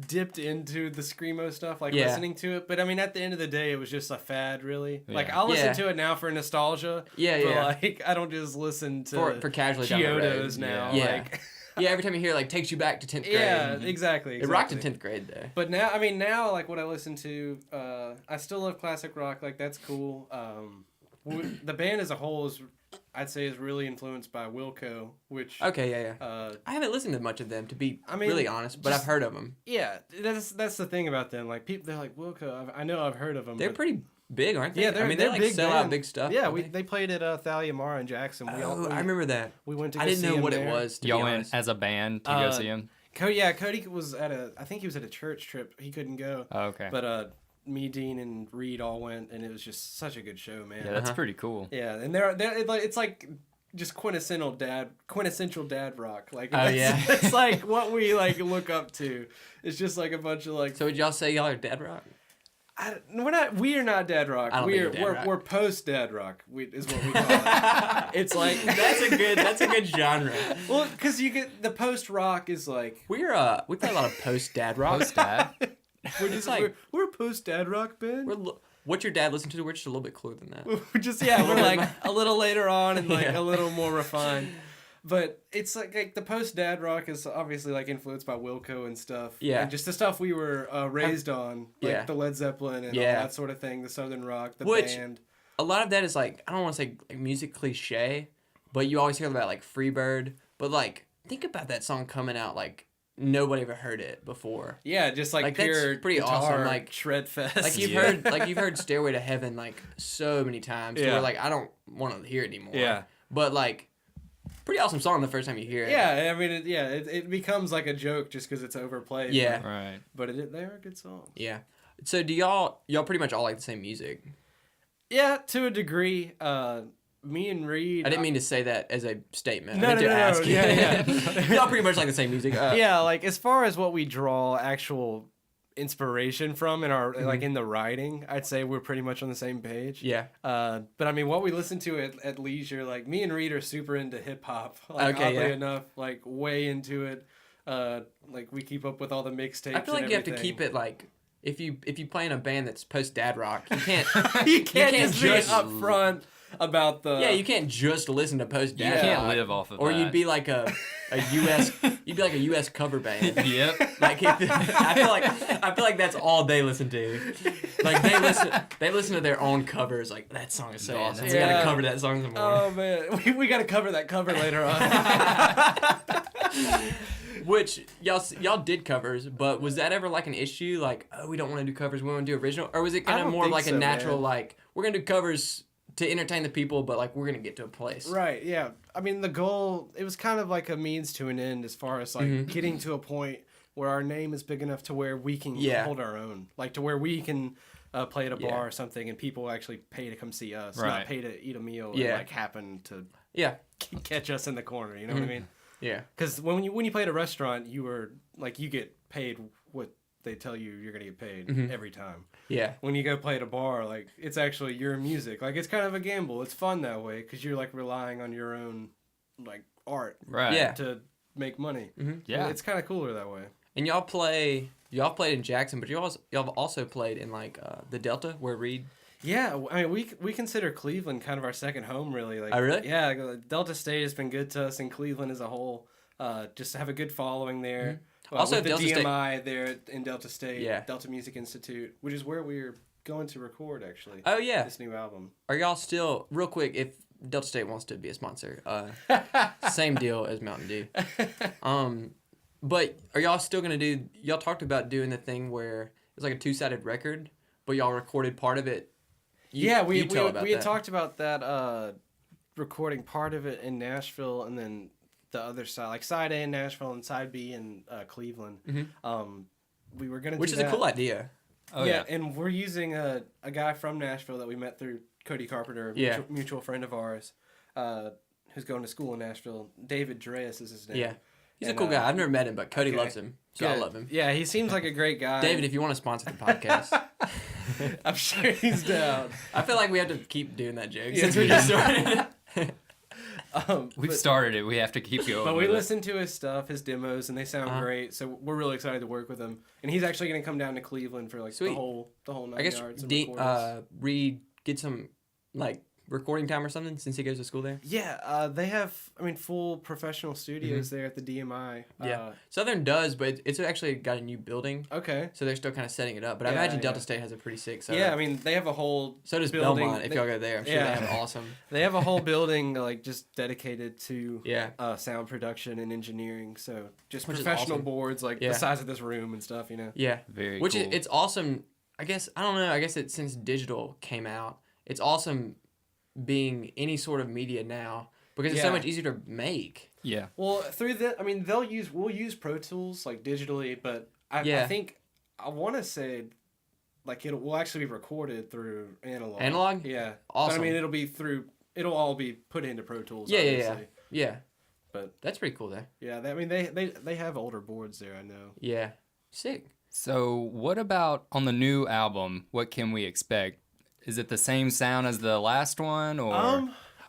dipped into the Screamo stuff, like, Yeah. listening to it. But, I mean, at the end of the day, it was just a fad, really. Like, Yeah. I'll listen Yeah. to it now for nostalgia. Yeah, But, yeah. like, I don't just listen to For casually down the road. Chiodos now. Yeah. Like, Yeah, every time you hear it, like takes you back to 10th grade. yeah, exactly. It rocked in 10th grade though. But now, I mean, now, like, what I listen to, I still love classic rock. Like, that's cool. The band as a whole I'd say, is really influenced by Wilco, which... Okay, yeah. I haven't listened to much of them, to be really honest, but I've heard of them. Yeah, that's the thing about them. Like, people, they're like, Wilco, I know I've heard of them. They're pretty big, aren't they? Yeah, I mean, they like big sell band. out big stuff. Yeah, don't they played at Thalia Mara in Jackson. I remember that. We went to I go didn't see know him what there. it was, to Y'all be went honest. as a band to go see him? Cody was I think he was at a church trip. He couldn't go. Oh, okay. But me, Dean, and Reed all went, and it was just such a good show, man. Yeah, that's pretty cool. Yeah, and it's like just quintessential dad rock. Like, Oh, yeah. it's like what we like look up to. It's just like a bunch of like. So would y'all say y'all are dad rock? We are not dad rock. I don't think you're dad rock. We're post dad rock. Is what we call it. It's like that's a good genre. well, because you get the post rock is like We play a lot of post dad rock. Post dad. we're just like- we're a post dad rock band. What your dad listened to? We're just a little bit cooler than that. We're just we're like a little later on and like Yeah. a little more refined. But it's like the post dad rock is obviously like influenced by Wilco and stuff. Yeah. And just the stuff we were raised on, like Yeah. the Led Zeppelin and all Yeah. that sort of thing, the Southern rock, the Which- band. A lot of that is like, I don't want to say like music cliche, but you always hear about like Freebird. But like, think about that song coming out like nobody ever heard it before. Yeah, just like Like, that's pure pretty guitar, awesome, like- shred fest. Like you've heard Stairway to Heaven like so many times. Yeah. Where like I don't want to hear it anymore. Yeah. But like, pretty awesome song the first time you hear it. Yeah, I mean, it becomes like a joke just because it's overplayed. Yeah. Right. But they are good songs. Yeah. So do y'all pretty much all like the same music? Yeah, to a degree. Me and Reed. I didn't mean to say that as a statement. No, I meant no, to no, no. ask. Yeah, Y'all pretty much like the same music. Yeah, like as far as what we draw actual inspiration from in our Mm-hmm. like in the writing, I'd say we're pretty much on the same page. Yeah. But I mean, what we listen to at leisure, like me and Reed are super into hip hop. Like, Okay, oddly yeah. enough, like way into it. Like we keep up with all the mixtapes. I feel like and you have to everything. keep it like if you play in a band that's post dad rock, you can't you can't can't just be just- up front about the. Yeah, you can't just listen to post You data. can't live off of Or that. you'd be like a US cover band. Yep. Like I feel like that's all they listen to. Like they listen to their own covers. Like that song is so Man, awesome. that's- We gotta Yeah. cover that song some more. Oh man, we got to cover that cover later on. Which y'all did covers, but was that ever like an issue? Like, oh, we don't want to do covers, we want to do original, or was it kind I of don't more think like a so, natural man. like we're gonna do covers to entertain the people, but like we're gonna get to a place. Right, yeah. I mean, the goal, it was kind of like a means to an end as far as like Mhm. getting to a point where our name is big enough to where we can Yeah. hold our own. Like to where we can play at a bar Yeah. or something and people actually pay to come see us, Right. not pay to eat a meal and Yeah. like happen to Yeah. catch us in the corner, you know what I mean? Yeah. Because when you play at a restaurant, you were like, you get paid what they tell you you're going to get paid Mhm. every time. Yeah. When you go play at a bar, like it's actually your music. Like it's kind of a gamble. It's fun that way because you're like relying on your own like art Right. Yeah. to make money. Yeah. It's kind of cooler that way. And y'all played in Jackson, but y'all have also played in like the Delta where Reed. Yeah, I mean we consider Cleveland kind of our second home, really. Like, Oh, really? Yeah, like, Delta State has been good to us, and Cleveland as a whole. Just have a good following there. Also, with the Delta State- DMI there in Delta State, Yeah. Delta Music Institute, which is where we're going to record actually. Oh yeah. This new album. Are y'all still real quick? If Delta State wants to be a sponsor, same deal as Mountain Dew. But are y'all still gonna do? Y'all talked about doing the thing where it's like a two-sided record, but y'all recorded part of it. You Yeah, tell we about had that. talked about that recording part of it in Nashville and then the other side, like side A in Nashville and side B in Cleveland. We were gonna Which do is a that. cool idea. Oh yeah. And we're using a guy from Nashville that we met through Cody Carpenter, a Yeah. mutual friend of ours, who's going to school in Nashville. David Dreas is his name. Yeah. He's And, a cool guy. I've never met him, but Cody okay. loves him, so I Good. love him. Yeah, he seems like a great guy. David, if you want to sponsor the podcast, I'm sure he's down. I feel like we have to keep doing that joke Yeah. since we just started. We've But- started it. We have to keep going. But we with it. listened to his stuff, his demos, and they sound Uh-huh. great. So we're really excited to work with him. And he's actually going to come down to Cleveland for like Sweet. the whole 9 I guess yards. And record us. Reed get some like recording time or something since he goes to school there. Yeah, they have, full professional studios there at the DMI. Yeah. Southern does, but it's actually got a new building, Okay. so they're still kind of setting it up. But I Yeah, imagine Delta yeah. State has a pretty sick setup. Yeah, they have a whole So does building. Belmont. If y'all go there, I'm sure Yeah. they have awesome. They have a whole building like just dedicated to Yeah. sound production and engineering. So just Which is professional awesome. boards like Yeah. the size of this room and stuff. You know. Yeah. Very Which cool. it's awesome. I guess I don't know. I guess it's since digital came out, it's awesome being any sort of media now because it's so Yeah. much easier to make. Yeah. Well, through the, we'll use Pro Tools like digitally, but I Yeah. think I want to say like will actually be recorded through analog. Analog? Yeah. Awesome. But, it'll all be put into Pro Tools. Yeah, yeah, obviously. Yeah. But That's pretty cool there. yeah, they have older boards there. I know. Yeah. Sick. So, what about on the new album? What can we expect? Is it the same sound as the last one, or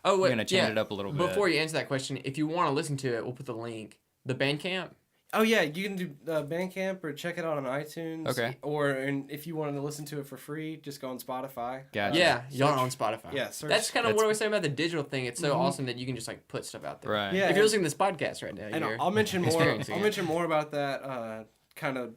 Oh, we're wait, gonna change it up a little bit? Before you answer that question, if you want to listen to it, we'll put the link. The Bandcamp. Oh yeah, you can do Bandcamp or check it out on iTunes. Okay. And if you wanted to listen to it for free, just go on Spotify. Gotcha. Yeah, y'all are search- on Spotify. Yeah, search- That's kind of That's- what I was saying about the digital thing. It's so awesome that you can just like put stuff out there. Right. Yeah. If you're listening to this podcast right now, And you're I'll mention more. experiencing I'll it. mention more about that. Kind of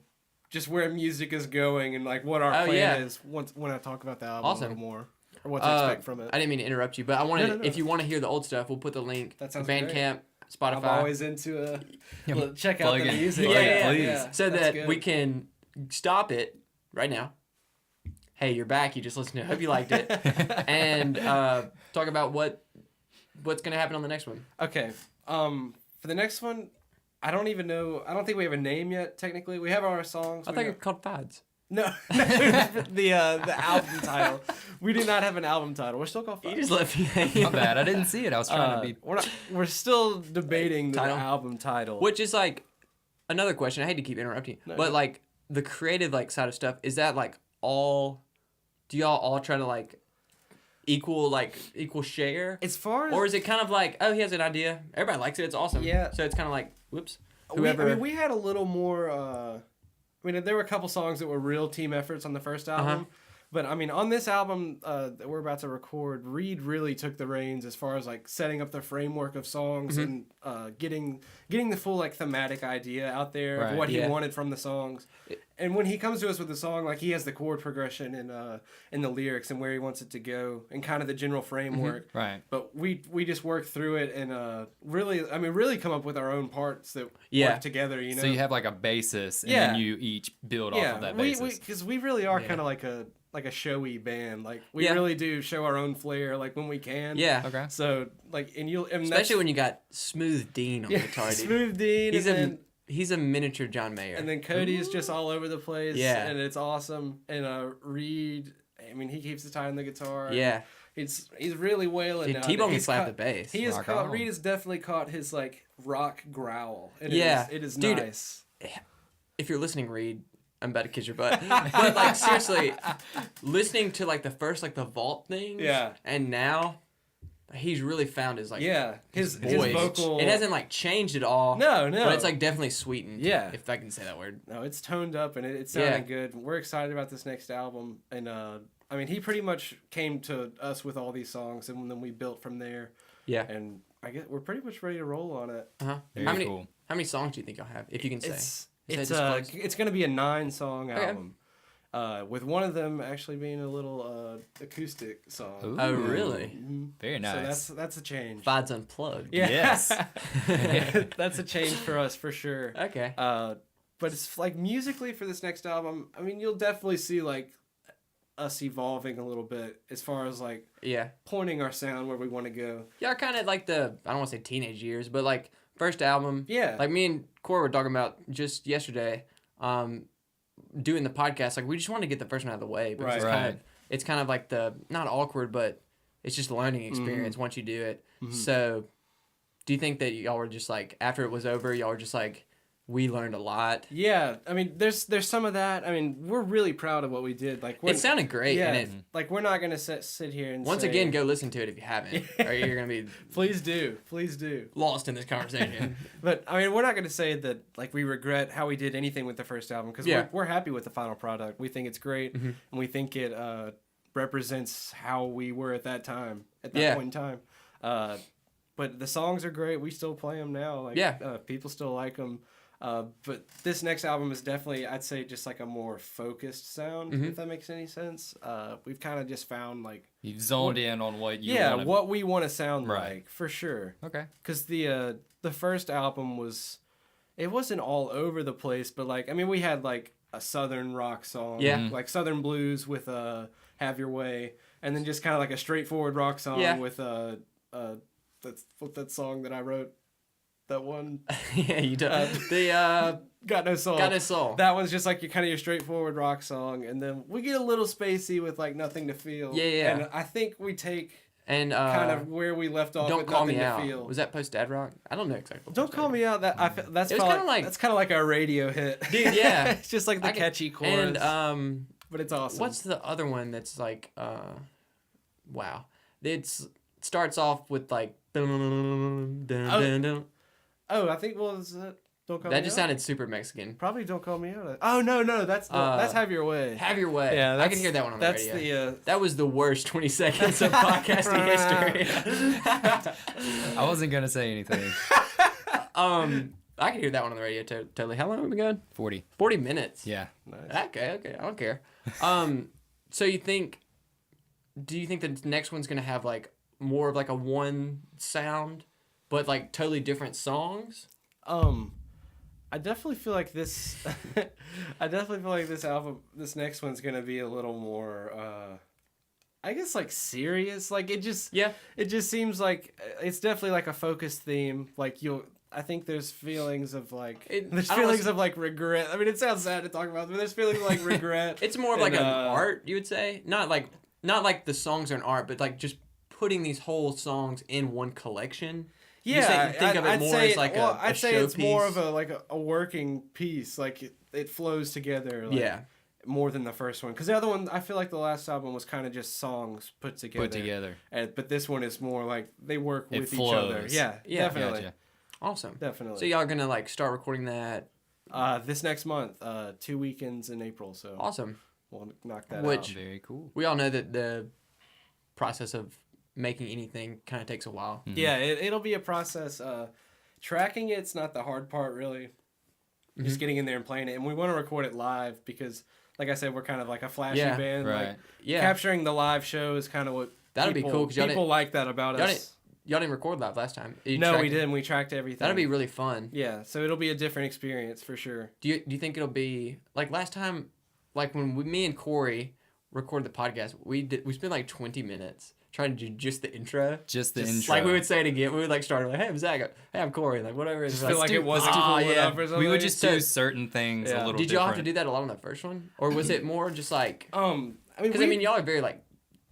just where music is going and like what our Oh, plan yeah. is when I talk about the album Awesome. a little more or what to expect from it. I didn't mean to interrupt you, but I wanted No. if you want to hear the old stuff, we'll put the link. That sounds Bandcamp, Spotify. I'm always into Yeah, check out plug the in. music. Plug it, please. so that's that good. we can stop it right now. Hey, you're back. You just listened to it. Hope you liked it. And talk about what's going to happen on the next one. Okay. For the next one, I don't even know. I don't think we have a name yet. Technically, we have our songs. I We think have- it's called FIDES. No, the album title. We do not have an album title. We're still called You Five. just left me My hanging. bad. I didn't see it. I was trying to be. We're still debating the Title? album title. Which is like another question. I hate to keep interrupting you, No, but no. like the creative like side of stuff, is that like all? Do y'all all try to like equal share? As far as Or is it kind of like, oh, he has an idea, everybody likes it, it's awesome. Yeah. So it's kind of like, whoops, we, whoever. we had a little more. There were a couple songs that were real team efforts on the first album, But I mean, on this album that we're about to record, Reed really took the reins as far as like setting up the framework of songs and getting the full like thematic idea out there of what he wanted from the songs. And when he comes to us with a song, like he has the chord progression in the lyrics and where he wants it to go and kind of the general framework. Right. But we just work through it and really come up with our own parts that work together. You know. So you have like a basis, and then you each build off of that basis. Because we really are kind of like a showy band. Like we really do show our own flair, like when we can. Yeah. Okay. So like, and especially when you got Smooth Dean on guitar. Dude. Smooth Dean. He's a miniature John Mayer. And then Cody is just all over the place. Yeah. And it's awesome. And Reed, I mean, he keeps the tie on the guitar. Yeah. He's really wailing. Dude, T-Bone can slap the bass. He has caught. Reed has definitely caught his like rock growl. And it is dude, nice. If you're listening, Reed, I'm about to kiss your butt. But like seriously, listening to like the first like the vault thing. Yeah. And now, he's really found his like his voice. vocal. It hasn't like changed at all. No. But it's like definitely sweetened. Yeah. If I can say that word. No, it's toned up and it's sounding good. We're excited about this next album. And I mean, he pretty much came to us with all these songs, and then we built from there. Yeah. And I guess we're pretty much ready to roll on it. How many songs do you think you'll have, if you can say? It's going to be a 9-song album. With one of them actually being a little acoustic song. Ooh. Oh, really? Mm-hmm. Very nice. So that's a change. FIDES Unplugged. Yeah. Yes. That's a change for us for sure. Okay. But it's like musically for this next album, I mean, you'll definitely see like us evolving a little bit as far as like pointing our sound where we want to go. Yeah, kind of like I don't want to say teenage years, but like first album. Yeah. Like me and Cora were talking about just yesterday, doing the podcast. Like we just wanted to get the first one out of the way. Because it's kind of like not awkward, but it's just a learning experience once you do it. Mm-hmm. So do you think that y'all were just like, after it was over, y'all were just like, we learned a lot? Yeah, I mean, there's some of that. I mean, we're really proud of what we did. Like, it sounded great. Yeah, and like we're not gonna sit here and once say, again, go listen to it if you haven't, or you're gonna be please do lost in this conversation. But I mean, we're not gonna say that like we regret how we did anything with the first album, because we're happy with the final product. We think it's great, and we think it represents how we were at that time, at that point in time. But the songs are great. We still play them now. Like, people still like them. But this next album is definitely, I'd say, just like a more focused sound, if that makes any sense. We've kind of just found like you've zoned in on what you what we want to sound like, for sure. Okay. Because the first album it wasn't all over the place, but like, I mean, we had like a southern rock song, like southern blues with Have Your Way, and then just kind of like a straightforward rock song with that song that I wrote. That one. Yeah, you do. Got No Soul. Got No Soul. That one's just like your straightforward rock song, and then we get a little spacey with like Nothing to Feel. Yeah. And I think we take kind of where we left off. Don't with Call Nothing Me to Out. Feel. Was that post Dad Rock? I don't know exactly. Don't Call Me Out. That's kind of like our radio hit. Dude, yeah. It's just like the catchy chorus. And but it's awesome. What's the other one that's like wow. It starts off with like Oh, I think Don't Call Me Out? That just sounded super Mexican. Probably Don't Call Me Out. Oh no, that's Have Your Way. Have Your Way. Yeah, I can hear that one on the radio. That's that was the worst 20 seconds of podcasting history. I wasn't gonna say anything. I can hear that one on the radio totally. How long have we been going? 40 minutes. Yeah. Nice. Okay. I don't care. So do you think the next one's gonna have like more of like a one sound, but like totally different songs? I definitely feel like this. Album, this next one's gonna be a little more. I guess like serious. Like it just seems like it's definitely like a focused theme. Like I think there's feelings of like of like regret. I mean, it sounds sad to talk about, but there's feelings of like regret. It's more of like an art, you would say, not like the songs are an art, but like just putting these whole songs in one collection. Yeah, think of it more as like I'd say it's showpiece. more of a working piece. Like it flows together. Like, more than the first one, because the other one, I feel like the last album was kind of just songs put together. But this one is more like they work with each other. Yeah, definitely. Gotcha. Awesome. Definitely. So y'all are gonna like start recording that this next month, 2 weekends in April. So awesome. we'll knock that Which- out. Very cool. We all know that the process of making anything kind of takes a while. Yeah, it'll be a process. Tracking it's not the hard part, really. Just getting in there and playing it. And we want to record it live because, like I said, we're kind of like a flashy Yeah, band. right. Like, Yeah. capturing the live show is kind of what That'd be cool, 'cause y'all people like that about y'all us. Y'all didn't record live last time. You No, tracked we it. didn't. We tracked everything. That'd be really fun. Yeah, so it'll be a different experience for sure. Do you think it'll be like last time, like when me and Corey recorded the podcast, we spent like 20 minutes trying to do just the intro. Just the intro. Like we would say it again. We would like start like, hey, I'm Zach. Hey, I'm Corey. Like whatever. It's Feel like it wasn't oh, cool yeah. enough or something. We would just So- do certain things a Yeah. little Did y'all have to different. do that a lot on the first one, or was it more just like? I mean, Because I mean, y'all are very like,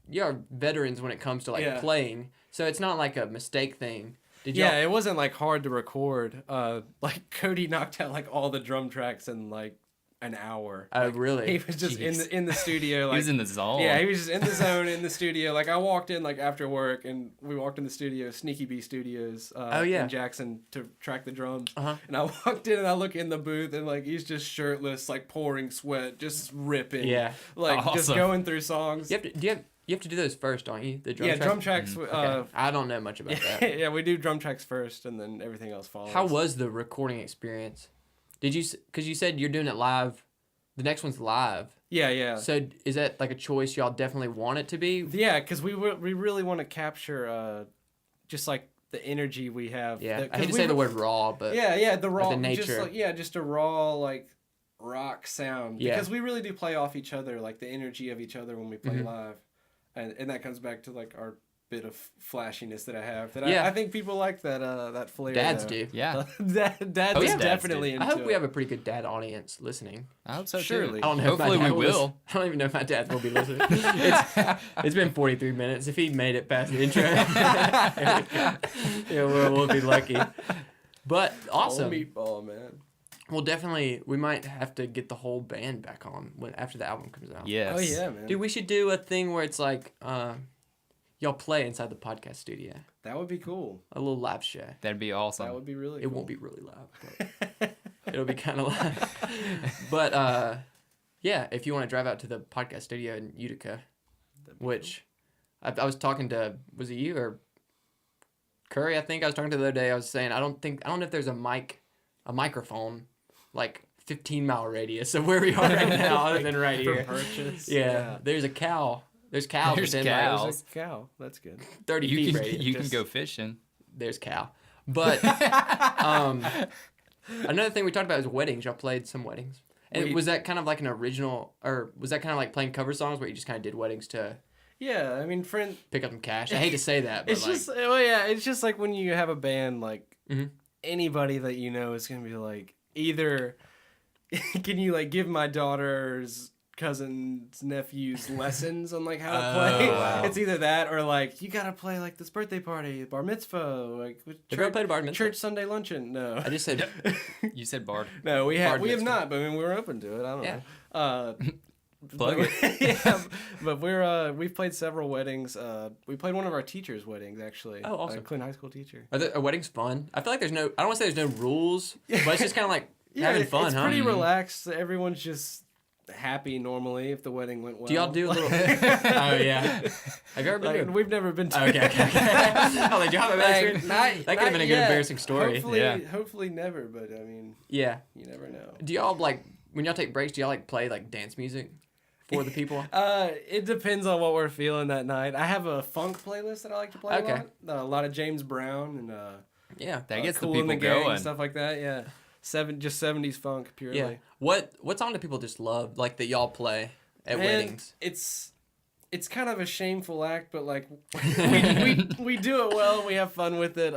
y'all are veterans when it comes to like Yeah. playing. So it's not like a mistake thing. Did y'all? yeah, it wasn't like hard to record. Like Cody knocked out like all the drum tracks in like an hour. Oh, Like, really? He was just Jeez. in the studio. Like, He was in the zone. yeah, he was just in the zone in the studio. Like I walked in like after work, and we walked in the studio, Sneaky Bee Studios. Oh, yeah. in Jackson to track the drums. Uh-huh. And I walked in and I look in the booth, and like he's just shirtless, like pouring sweat, just ripping. Yeah. like just Awesome. going through songs. You have to. You have to do those first, don't you? The drum yeah, tracks? drum tracks. Okay. I don't know much about that. Yeah, we do drum tracks first, and then everything else follows. How was the recording experience? Did you? Because you said you're doing it live. The next one's live. Yeah, yeah. So is that like a choice y'all definitely want it to be? Yeah, because we really want to capture just like the energy we have. Yeah. I hate to say the word raw, but Yeah, the raw, the nature. just like, just a raw like rock sound. Yeah. Because we really do play off each other, like the energy of each other when we play Mhm. live, and that comes back to like our bit of flashiness that I have. That Yeah. I think people like that flair. dads though. do. Yeah. Dads Oh, yeah. definitely into I hope it. we have a pretty good dad audience listening. I hope so Surely. too. I don't know. if Hopefully my dad we will. listen- I don't even know if my dad will be listening. It's been 43 minutes. If he made it past the intro, yeah, we'll be lucky. But awesome. Oh, meatball, man. Well, definitely, we might have to get the whole band back on after the album comes out. Yes. Oh yeah, man. Dude, we should do a thing where it's like, y'all play inside the podcast studio. That would be cool. A little live show. That'd be awesome. That would be really. It cool. won't be really loud, but it'll be kind of live. But, yeah, if you want to drive out to the podcast studio in Utica, That'd be which I was talking to, was it you or Curry? I think I was talking to the other day. I was saying, I don't know if there's a microphone, like 15-mile radius of where we are right now, other than right For here. purchase. Yeah, there's a cow. There's cows There's within cows. like There's a cow. That's good. 30 You feet can radius. you can Just- go fishing. There's cow. But another thing we talked about is weddings. Y'all played some weddings. And was that kind of like an original, or was that kind of like playing cover songs where you just kind of did weddings to Yeah, I mean, friend. pick up some cash? I hate to say that, but It's like, just, well, yeah, it's just like when you have a band, like Mhm. anybody that you know is gonna be like, either can you like give my daughter's cousin's nephew's lessons on like how to play? wow. It's either that or like you gotta play like this birthday party, bar mitzvah, like with have you ever played a bar mitzvah? church Sunday luncheon. No, I just said, You said Bard. no, we Bar have mitzvah. not, but I mean we were open to it. I don't Yeah. know. Plug but, yeah, but we've played several weddings. We played one of our teachers' weddings actually. Oh, awesome. A Clinton High School teacher. are weddings fun? I feel like I don't want to say there's no rules, but it's just kind of like having fun, it's huh? pretty relaxed. Everyone's just happy normally if the wedding went well. Do y'all do a little? Oh yeah. Have you ever been? Like, to we've never been to. Okay. Oh, did you have a bad Like, experience? not- That could have been a not good yet. embarrassing story. Hopefully, Yeah. hopefully never. But I mean, Yeah. you never know. Do y'all like when y'all take breaks? Do y'all like play like dance music for the people? It depends on what we're feeling that night. I have a funk playlist that I like to play Okay. a lot of James Brown and Yeah. That gets Cool the in people Gang going. and stuff like that. Yeah, just 70s funk purely. Yeah. What song do people just love like that y'all play at And weddings? It's kind of a shameful act, but like we do it well. We have fun with it.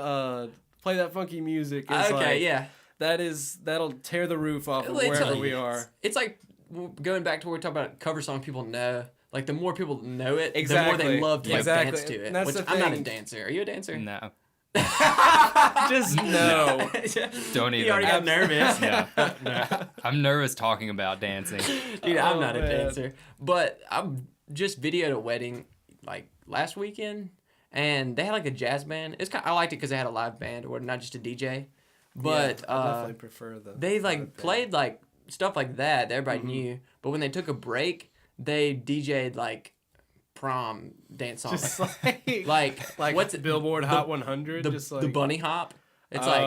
Play that funky music. Is Okay. like, Yeah. that'll tear the roof off of Well, it's wherever like- we are. It's like going back to where we talk about cover song people know. Like the more people know it, the more Exactly. they love to like Exactly. dance to it. And that's Which the I'm not a thing. dancer. Are you a dancer? No. Just no. Don't even. You already got nervous. No. I'm nervous talking about dancing. Dude, I'm Oh, not a man. dancer. But I just videoed a wedding like last weekend, and they had like a jazz band. I liked it because they had a live band or not just a DJ. But Yeah, I definitely prefer the. they like live band. played like stuff like that everybody knew. But when they took a break, they DJ'd like prom dance songs. Just like like what's it? Billboard Hot 100. The, just like the bunny hop. It's like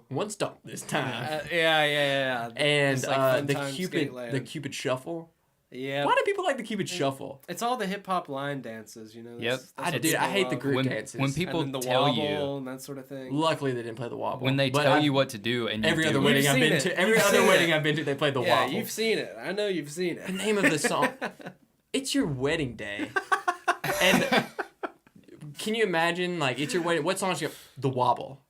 one stomp this time. yeah. And It's like Fun the Times Cupid Skateland. shuffle. Yeah. Why do people like the Cupid shuffle? It's all the hip hop line dances, you know. Yep. I hate the group when, dances. when people and then the tell wobble you and that sort of thing. Luckily, they didn't play the wobble. when they But tell I've- you what to do and you every do other it. wedding I've seen been it. to, every You've other seen wedding it. I've been to, they played the Yeah, wobble. you've seen it. I know you've seen The it. name of the song. It's your wedding day, and can you imagine like it's your wedding? What song is your the wobble?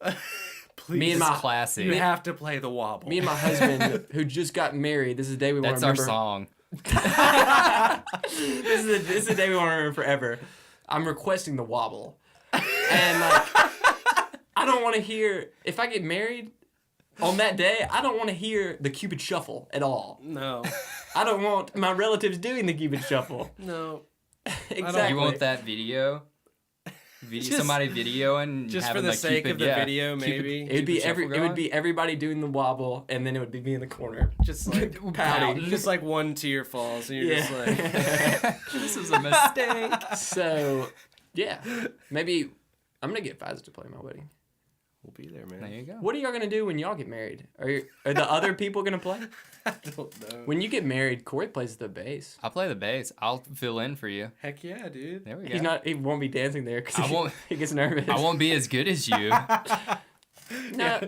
Please. Me and It's my classic. You have to play the wobble. me and my husband who just got married. This is the day we want That's to our remember. song. This is the day we want to remember forever. I'm requesting the wobble, and like I don't want to hear if I get married on that day. I don't want to hear the Cupid shuffle at all. No. I don't want my relatives doing the Cupid shuffle. No. Exactly. You want that video? Just- Somebody videoing Just for having the sake Cupid, of the yeah. video, maybe. It would be Cupid shuffle it would going? be everybody doing the wobble, and then it would be me in the corner. Just like pouting. Just like one tear falls, and you're just like, This was a mistake. So, yeah, maybe I'm gonna get FIDES to play my wedding. we'll be there, There man. you go. What are y'all gonna do when y'all get married? Are the other people gonna play? I don't know. When you get married, Corey plays the bass. I'll play the bass. I'll fill in for you. Heck yeah, dude. There we go. He won't be dancing there because I won't- he gets nervous. I won't be as good as you. No,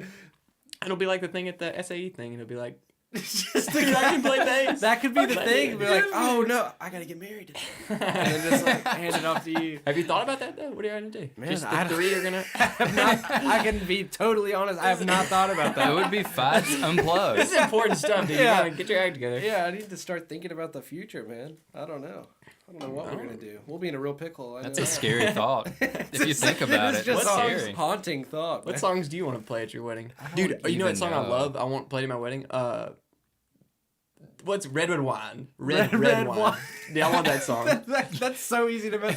it'll be like the thing at the SAE thing. It'll be like, Just dude, I can play bass. That could be the Let thing. me- Be like, oh no, I gotta get married, and then just like hand it off to you. Have you thought about that though? What are you gonna do? Man, Just the I don't- three are gonna. I can be totally honest. I have not thought about That that. would be FIDES Unplugged. This is important stuff, dude. Yeah. You gotta get your act together. Yeah, I need to start thinking about the future, man. I don't know. I don't know what we're gonna do. We'll be in a real pickle. I That's know a that. scary thought. If you think about It's it, just it's some scary. haunting thought. What man. songs do you want to play at your wedding, don't dude? You know what even song I know. love? I want played at my wedding. What's Red Wine? Red Wine. Wine. Yeah, I want that song. That's so easy to make.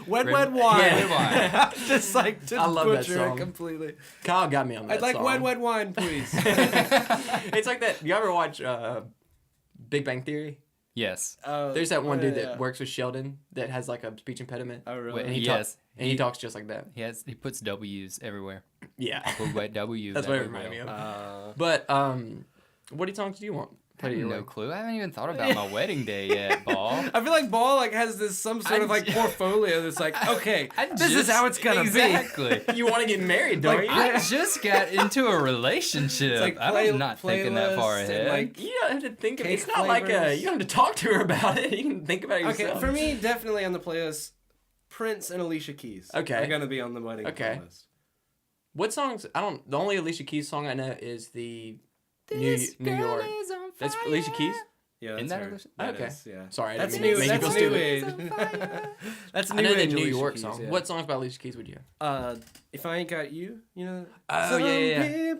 Wet Red- wine. Yeah, Just like to I love that butcher song. it completely. Kyle got me on that I'd like song. wet wine, please. It's like that. You ever watch Big Bang Theory? Yes. There's that one dude yeah. that works with Sheldon that has like a speech impediment. Oh really? Wait, And he yes. he talks just like that. He puts W's everywhere. Yeah. Wet W's. That's what it everywhere. reminded me of. Uh, But what songs do you want? I Play at have your no wedding? clue. I haven't even thought about my wedding day yet, Ball. I feel like Ball like has this some sort of like portfolio that's like, okay, this is how it's gonna exactly. You want to get married, don't Like, you? I just got into a relationship. It's like I'm not thinking that far playlists and, ahead. like, You don't have to think of it. Cake It's not like flavors. you don't have to talk to her about it. You can think about it okay, yourself. for me, definitely on the playlist, Prince and Alicia Keys. Okay. are gonna be on the wedding Okay. playlist. What songs? The only Alicia Keys song I know is the New York. That's Alicia Keys? Yeah, Isn't that's that her. Alicia- That Okay. is, yeah. Sorry, I That's didn't mean new. to make you That's feel new stupid. age. That's I new know the age New Alicia York Keys, song. yeah. What songs by Alicia Keys would you have? If I Ain't Got You, you know. Oh, yeah.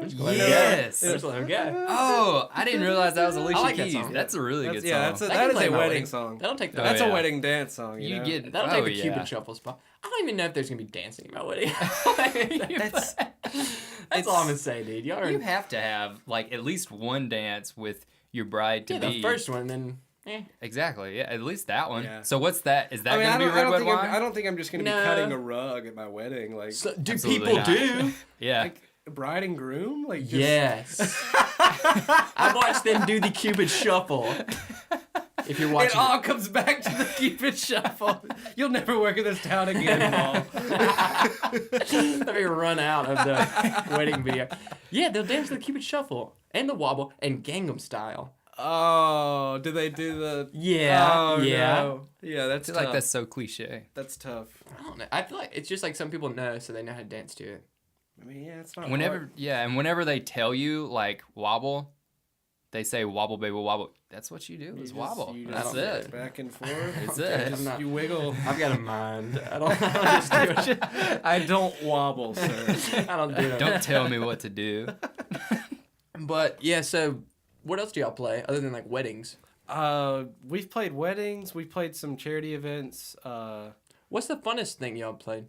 Yes. Just let him go. Oh, I didn't realize that was Alicia I like that Keys. song. That's a really good song. Yeah, That that can is play a my wedding song. That'll take the. Oh, That's yeah. a wedding dance song. You you know? get That'll oh, take the yeah. Cupid shuffle spot. I don't even know if there's gonna be dancing at my wedding. That's That's all I'm gonna say, dude. Y'all are You have to have like at least one dance with your bride to yeah, be. the first one, then Exactly. Yeah, at least that one. Yeah. So what's that? Is that I mean, gonna be red wet wine? I don't think I'm just gonna No. be cutting a rug at my wedding. Like, So, do Absolutely people not. do? Yeah. like bride and groom. Like, just, Yes. I watched them do the Cupid shuffle. If you're It watching, all comes back to the Cupid shuffle. You'll never work in this town again, Paul. let me run out of the wedding video. Yeah, they'll dance the Cupid shuffle and the wobble and Gangnam Style. Oh, do they do the? Yeah, Oh, yeah. no. Yeah, I that's feel tough. like that's so cliche. That's tough. I don't know. I feel like it's just like some people know, so they know how to dance to it. I mean, yeah, it's not. Whenever hard. and whenever they tell you like wobble, they say wobble baby wobble. That's what you do You is just- wobble. you That's just it. Back and forth. That's Okay, it. I'm not- You wiggle. I've got a mind. I don't just do it. I don't wobble, sir. I don't do it. Don't tell me what to do. But yeah, so what else do y'all play other than like weddings? We've played weddings. We've played some charity events. What's the funnest thing y'all played?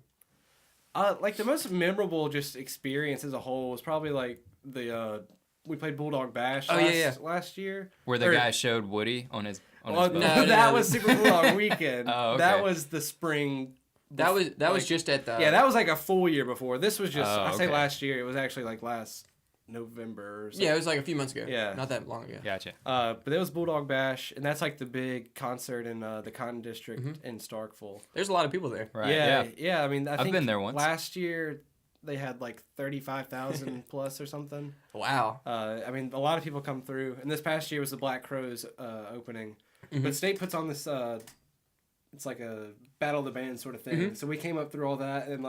Like the most memorable just experience as a whole was probably like the we played Bulldog Bash last year. Where the guy showed Woody on his Well, boat. that was Super Bulldog Weekend. Oh, okay. That was the spring. That was just at the... Yeah, that was like a full year before. This was just, I say okay. last year. It was actually like last November or something. Yeah, it was like a few months ago. Yeah. Not that long ago. Gotcha. But it was Bulldog Bash, and that's like the big concert in the Cotton District in Starkville. There's a lot of people there. Right. Yeah. I mean, I think been there once. last year they had like 35,000 plus or something. Wow. I mean, a lot of people come through, and this past year was the Black Crows opening. But State puts on this. It's like a battle of the bands sort of thing. So we came up through all that and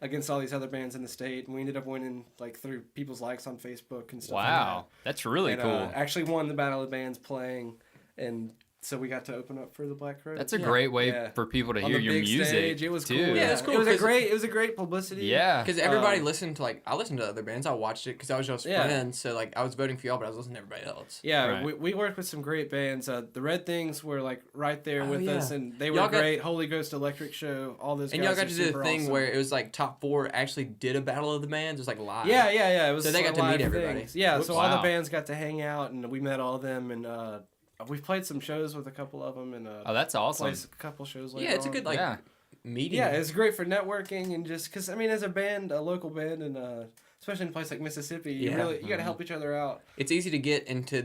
against all these other bands in the state, and we ended up winning like through people's likes on Facebook and stuff. Wow, like that. That's really cool. Actually won the battle of the bands playing, and so we got to open up for the Black Crows. That's a great way for people to on hear the your big music. Stage. It was too. cool. Yeah, it's cool. It was a great publicity. Yeah, because everybody listened to I listened to other bands. I watched it because I was just friends. So I was voting for y'all, but I was listening to everybody else. Yeah, right. we worked with some great bands. The Red Things were like right there with us, and they were great. Holy Ghost Electric Show, all those. And guys y'all got to do the thing awesome. where it was like top 4 actually did a battle of the bands. It was like live. Yeah. It was so they got to meet everybody. Things. Yeah, so all Wow. the bands got to hang out, and we met all of them, and we've played some shows with a couple of them, and that's awesome. played a couple shows later. Yeah, it's a good meeting. Yeah, it's great for networking and just because I mean, as a band, a local band, and especially in a place like Mississippi, you got to help each other out. It's easy to get into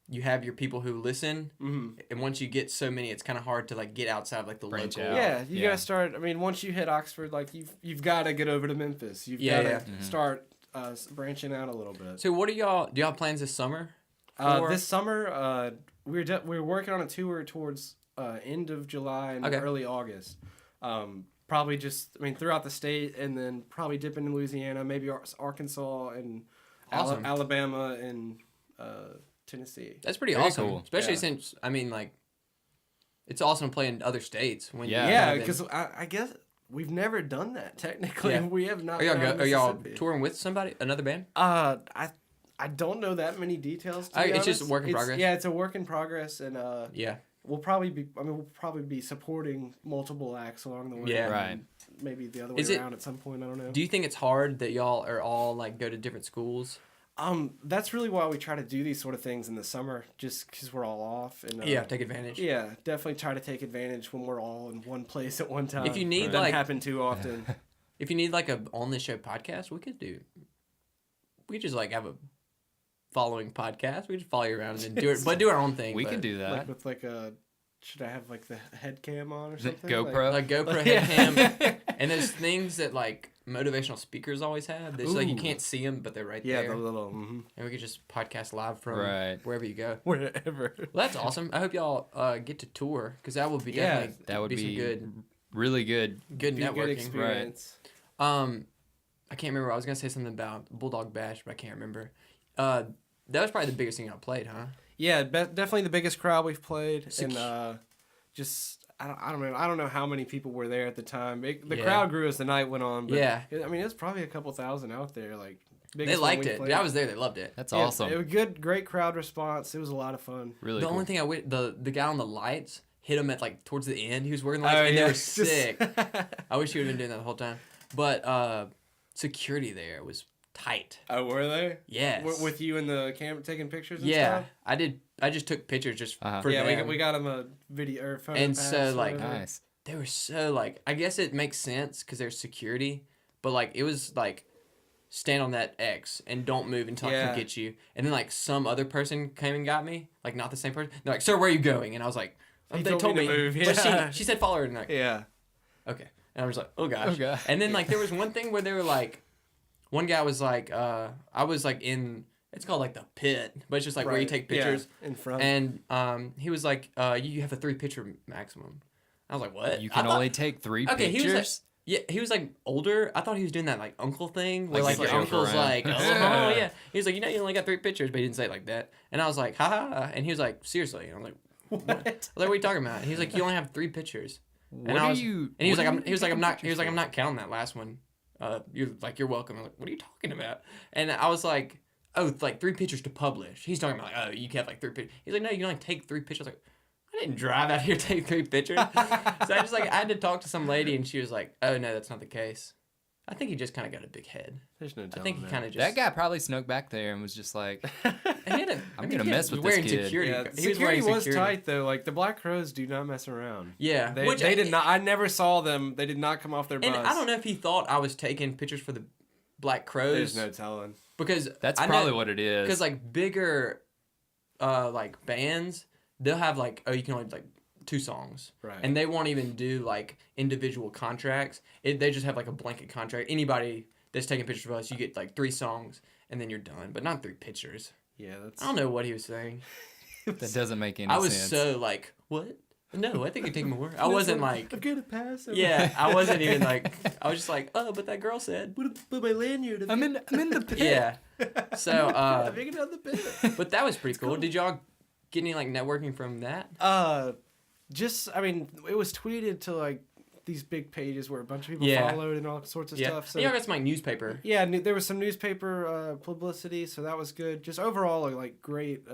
you have your people who listen, and once you get so many, it's kind of hard to get outside of the Branch local. out. Yeah, you gotta start. I mean, once you hit Oxford, you've got to get over to Memphis. You've got to start branching out a little bit. So what do y'all have plans this summer? This summer, we're working on a tour towards end of July and early August. Probably just throughout the state, and then probably dip into Louisiana, maybe Arkansas and Awesome. Alabama and Tennessee. That's pretty Very awesome, cool. especially since it's awesome to play in other states. When Because I guess we've never done that technically. Yeah. We have not. Are y'all touring with another band? I don't know that many details. To be It's honest. just a work in progress. Yeah, it's a work in progress, and Yeah. we'll probably be supporting multiple acts along the way. Yeah. Right. and maybe the other way Is it- around at some point. I don't know. Do you think it's hard that y'all are all go to different schools? That's really why we try to do these sort of things in the summer, just because we're all off. And Take advantage. Yeah, definitely try to take advantage when we're all in one place at one time. If you need, doesn't happen too often. If you need a on the show podcast, we could just have a following podcast. We just follow you around and do it, but do our own thing. We could do that. With should I have the head cam on or something? GoPro? Like GoPro head cam, and those things that motivational speakers always have. There's you can't see them, but they're right there. Yeah, the little. And we could just podcast live from wherever you go. Wherever. Well, that's awesome. I hope y'all get to tour because that would be definitely that would be some good really good. networking. Good experience. I can't remember. I was gonna say something about Bulldog Bash, but I can't remember. That was probably the biggest thing I played, huh? Yeah, definitely the biggest crowd we've played, and just I don't know how many people were there at the time. The crowd grew as the night went on. But it was probably a couple thousand out there. They liked it. I was there. They loved it. That's awesome. It was great crowd response. It was a lot of fun. Really. The cool. only thing the guy on the lights hit him at towards the end. He was working the lights, and they were sick. I wish he would have been doing that the whole time. But security there was tight. Oh, were they? Yes. With you in the camera taking pictures and yeah, stuff? I did. I just took pictures just for Yeah, them. we got him a video or photo And pass so, or whatever. Nice. They were so I guess it makes sense because there's security, but it was stand on that X and don't move until I can get you. And then some other person came and got me, not the same person. They're like, "Sir, where are you going?" And I was like, "They told me." to move. But she said follow her, and Yeah. okay. And I was like, "Oh gosh." Okay. And then there was one thing where they were one guy was I was in. It's called the pit, but it's just where you take pictures. Yeah, in front. And he was like, you have a 3 picture maximum. I was like, what? You can only take 3 Okay, pictures. he was older. I thought he was doing that uncle thing where Like your joke uncle's around. oh yeah. He was like, you only got 3 pictures, but he didn't say it like that. And I was like, ha ha. And he was like, seriously. And I was like, what? I was like, what are you talking about? And he's like, you only have 3 pictures. What And are you? And he was what like, are you I'm not. He was like, taking I'm not counting that last one. You're welcome. I'm like, what are you talking about? And I was like, oh, 3 pictures to publish. He's talking about oh, you can have 3 pictures. He's like, no, you can only take 3 pictures. I was like, I didn't drive out here to take 3 pictures. So I just I had to talk to some lady, and she was like, oh no, that's not the case. I think he just kind of got a big head. There's no telling. I think he kind of just. That guy probably snuck back there and was just like, I'm gonna mess with this kid. Security. Yeah, He was wearing security was security. tight though. Like the Black Crows do not mess around. Yeah, They did not. I never saw them. They did not come off their bus. And I don't know if he thought I was taking pictures for the Black Crows. There's no telling. Because that's probably what it is. Because like bigger, like bands, they'll have like you can only like 2 songs, Right? And they won't even do like individual contracts. They just have like a blanket contract. Anybody that's taking pictures of us, you get like 3 songs and then you're done, but not 3 pictures. Yeah, that's. I don't know what he was saying. That doesn't make any I was sense. so like, what? No, I think you take more. I wasn't like. I'm gonna pass. Yeah, I wasn't even like. I was just like, oh, but that girl said. But my lanyard. I'm in the pit. Yeah. So. I'm making it out the pit. But that was pretty cool. Did y'all get any like networking from that? I mean, it was tweeted to like these big pages where a bunch of people Yeah. followed and all sorts of Yeah. stuff. So Y'all got some like newspaper. yeah, there was some newspaper publicity, so that was good. Just overall, like great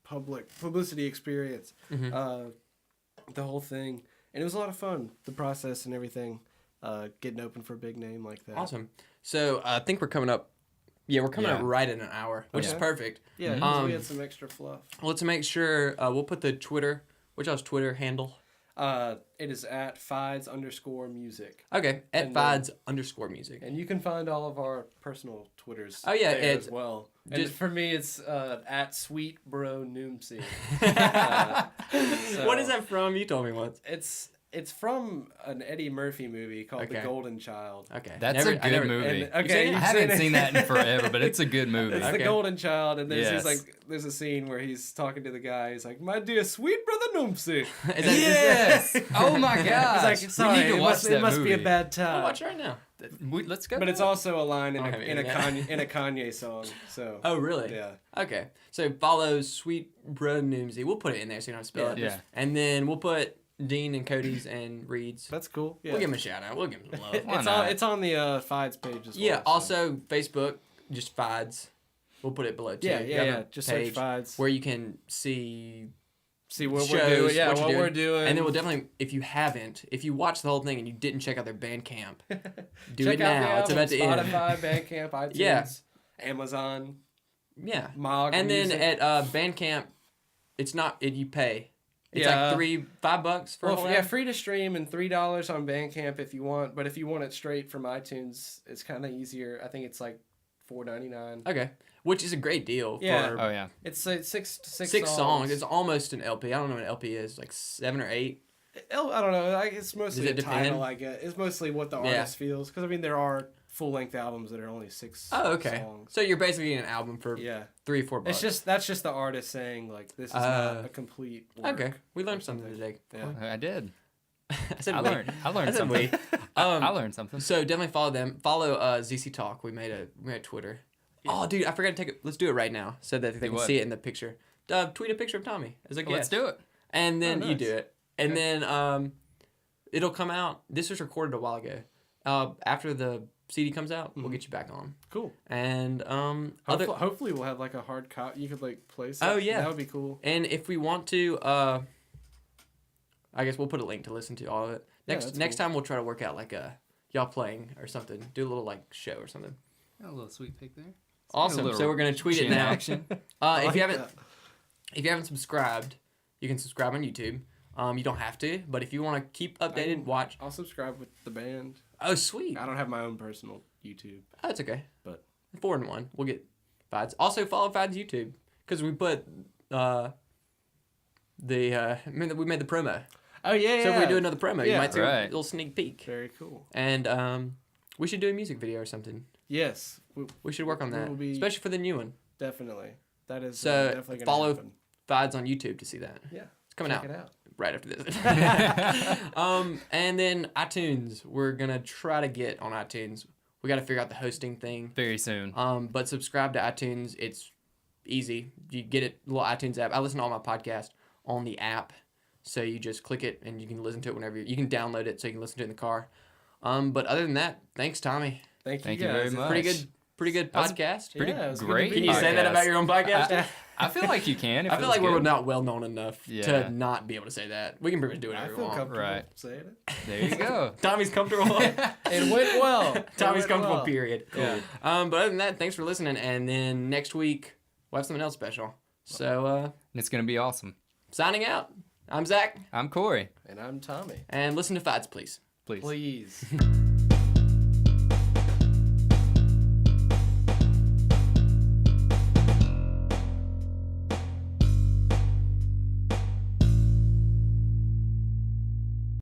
publicity experience. Mm-hmm. The whole thing, and it was a lot of fun. The process and everything, getting open for a big name like that. Awesome. So I think we're coming up. Yeah, we're coming up Yeah. right in an hour, which is Okay. perfect. Yeah, so we had some extra fluff. Let's make sure we'll put the Twitter. Which y'all's Twitter handle? It is at FIDES_music. Okay, at And FIDES_music. And you can find all of our personal Twitters Oh, yeah, there it's as well. And just- for me, it's at SweetBroNoomsy. What is that from? You told me once. It's from an Eddie Murphy movie called Okay. The Golden Child. Okay, That's a good movie. And, okay, seen it? I haven't seen that in forever, but it's a good movie. It's Okay. The Golden Child, and there's Yes. there's a scene where he's talking to the guy. He's like, "My dear sweet brother Noomsy." Is that, Yes! Oh my He's gosh! like, "Sorry, we need to it watch must, that it must movie. be a bad I'll time." watch it right now. Let's go. But it's also a line in I a don't have in a internet. Kanye, in a Kanye song. So Oh, really? yeah. Okay. So follow Sweet Bro Noomsy. We'll put it in there so you don't spell Yeah. it. Yeah. And then we'll put Dean and Cody's and Reed's. That's cool. Yeah. We'll give them a shout out. We'll give them love. Why not? It's on the FIDES page as well. Yeah. so. Also, Facebook, just FIDES. We'll put it below too. Yeah, You yeah, have yeah. a Just search page FIDES. where you can see See what shows, we're doing. Yeah, what what you're we're doing. And then we'll definitely, if you watched the whole thing and you didn't check out their Bandcamp, do Check it out now. the It's about to album, end. Spotify, Bandcamp, iTunes, Yeah. Amazon, Yeah. Mog. And then Music. at Bandcamp, it's not, you pay. It's Yeah. like $5 for a whole yeah, album. free to stream and $3 on Bandcamp if you want. But if you want it straight from iTunes, it's kind of easier. I think it's like $4.99. Okay. Which is a great deal Yeah. for Oh yeah. It's six six songs. It's almost an LP. I don't know what an LP is, like 7 or 8. I don't know. It's mostly Does a it depend? title, I guess. It's mostly what the Yeah. artist feels. Because, I mean, there are full-length albums that are only 6 Oh, okay. songs. So you're basically getting an album for Yeah. $3-4. That's just the artist saying, like, this is not a complete work. Okay. We learned something today. Yeah. I did. I said I we. learned I said something. we. I learned something. So definitely follow them. Follow ZCtalk. We made Twitter. Oh, dude, I forgot to take it. Let's do it right now so that they Do can what? see it in the picture. Tweet a picture of Tommy as a guest. Let's do it. And then Oh, you nice. do it. And Okay. then it'll come out. This was recorded a while ago. After the CD comes out, we'll get you back on. Cool. And Hopefully we'll have, like, a hard copy. You could, like, play something. Oh, yeah. That would be cool. And if we want to, I guess we'll put a link to listen to all of it. Yeah, Next that's next cool. time we'll try to work out like y'all playing or something. Do a little like show or something. A little sweet pick there. Awesome. little So we're gonna tweet it chin now. action. If you haven't subscribed, you can subscribe on YouTube. You don't have to, but if you want to keep updated, watch. I'll subscribe with the band. Oh, sweet. I don't have my own personal YouTube. Oh, that's okay. But 4 in 1. We'll get FIDES. Also follow FIDES YouTube because we put we made the promo. oh yeah, So if we do another promo, you Yeah. might see a Right. little sneak peek. Very cool. And we should do a music video or something. Yes, We should work on that, Will be- especially for the new one. definitely. That is So definitely gonna follow happen. FIDES on YouTube to see that. Yeah, It's coming check out it out. right after this. And then iTunes, we're gonna try to get on iTunes. We got to figure out the hosting thing. Very soon. But subscribe to iTunes. It's easy. You get it, little iTunes app. I listen to all my podcasts on the app, so you just click it and you can listen to it whenever you can download it, so you can listen to it in the car. But other than that, thanks, Tommy. Thank you Thank you guys. very It's much. Pretty good. Pretty good That was podcast. Pretty Yeah, it was good to great. be Can you say that podcast. about your own podcast? I feel like you can. If I it feel was like we're good. not well known enough Yeah. to not be able to say that. We can pretty much do I whatever we feel want. comfortable Right. saying it. There you go. Tommy's comfortable. It went well. Tommy's It went comfortable, well. period. Yeah. But other than that, thanks for listening. And then next week, we'll have something else special. So, It's gonna be awesome. signing out. I'm Zach. I'm Corey. And I'm Tommy. And listen to FIDES, please. Please. Please.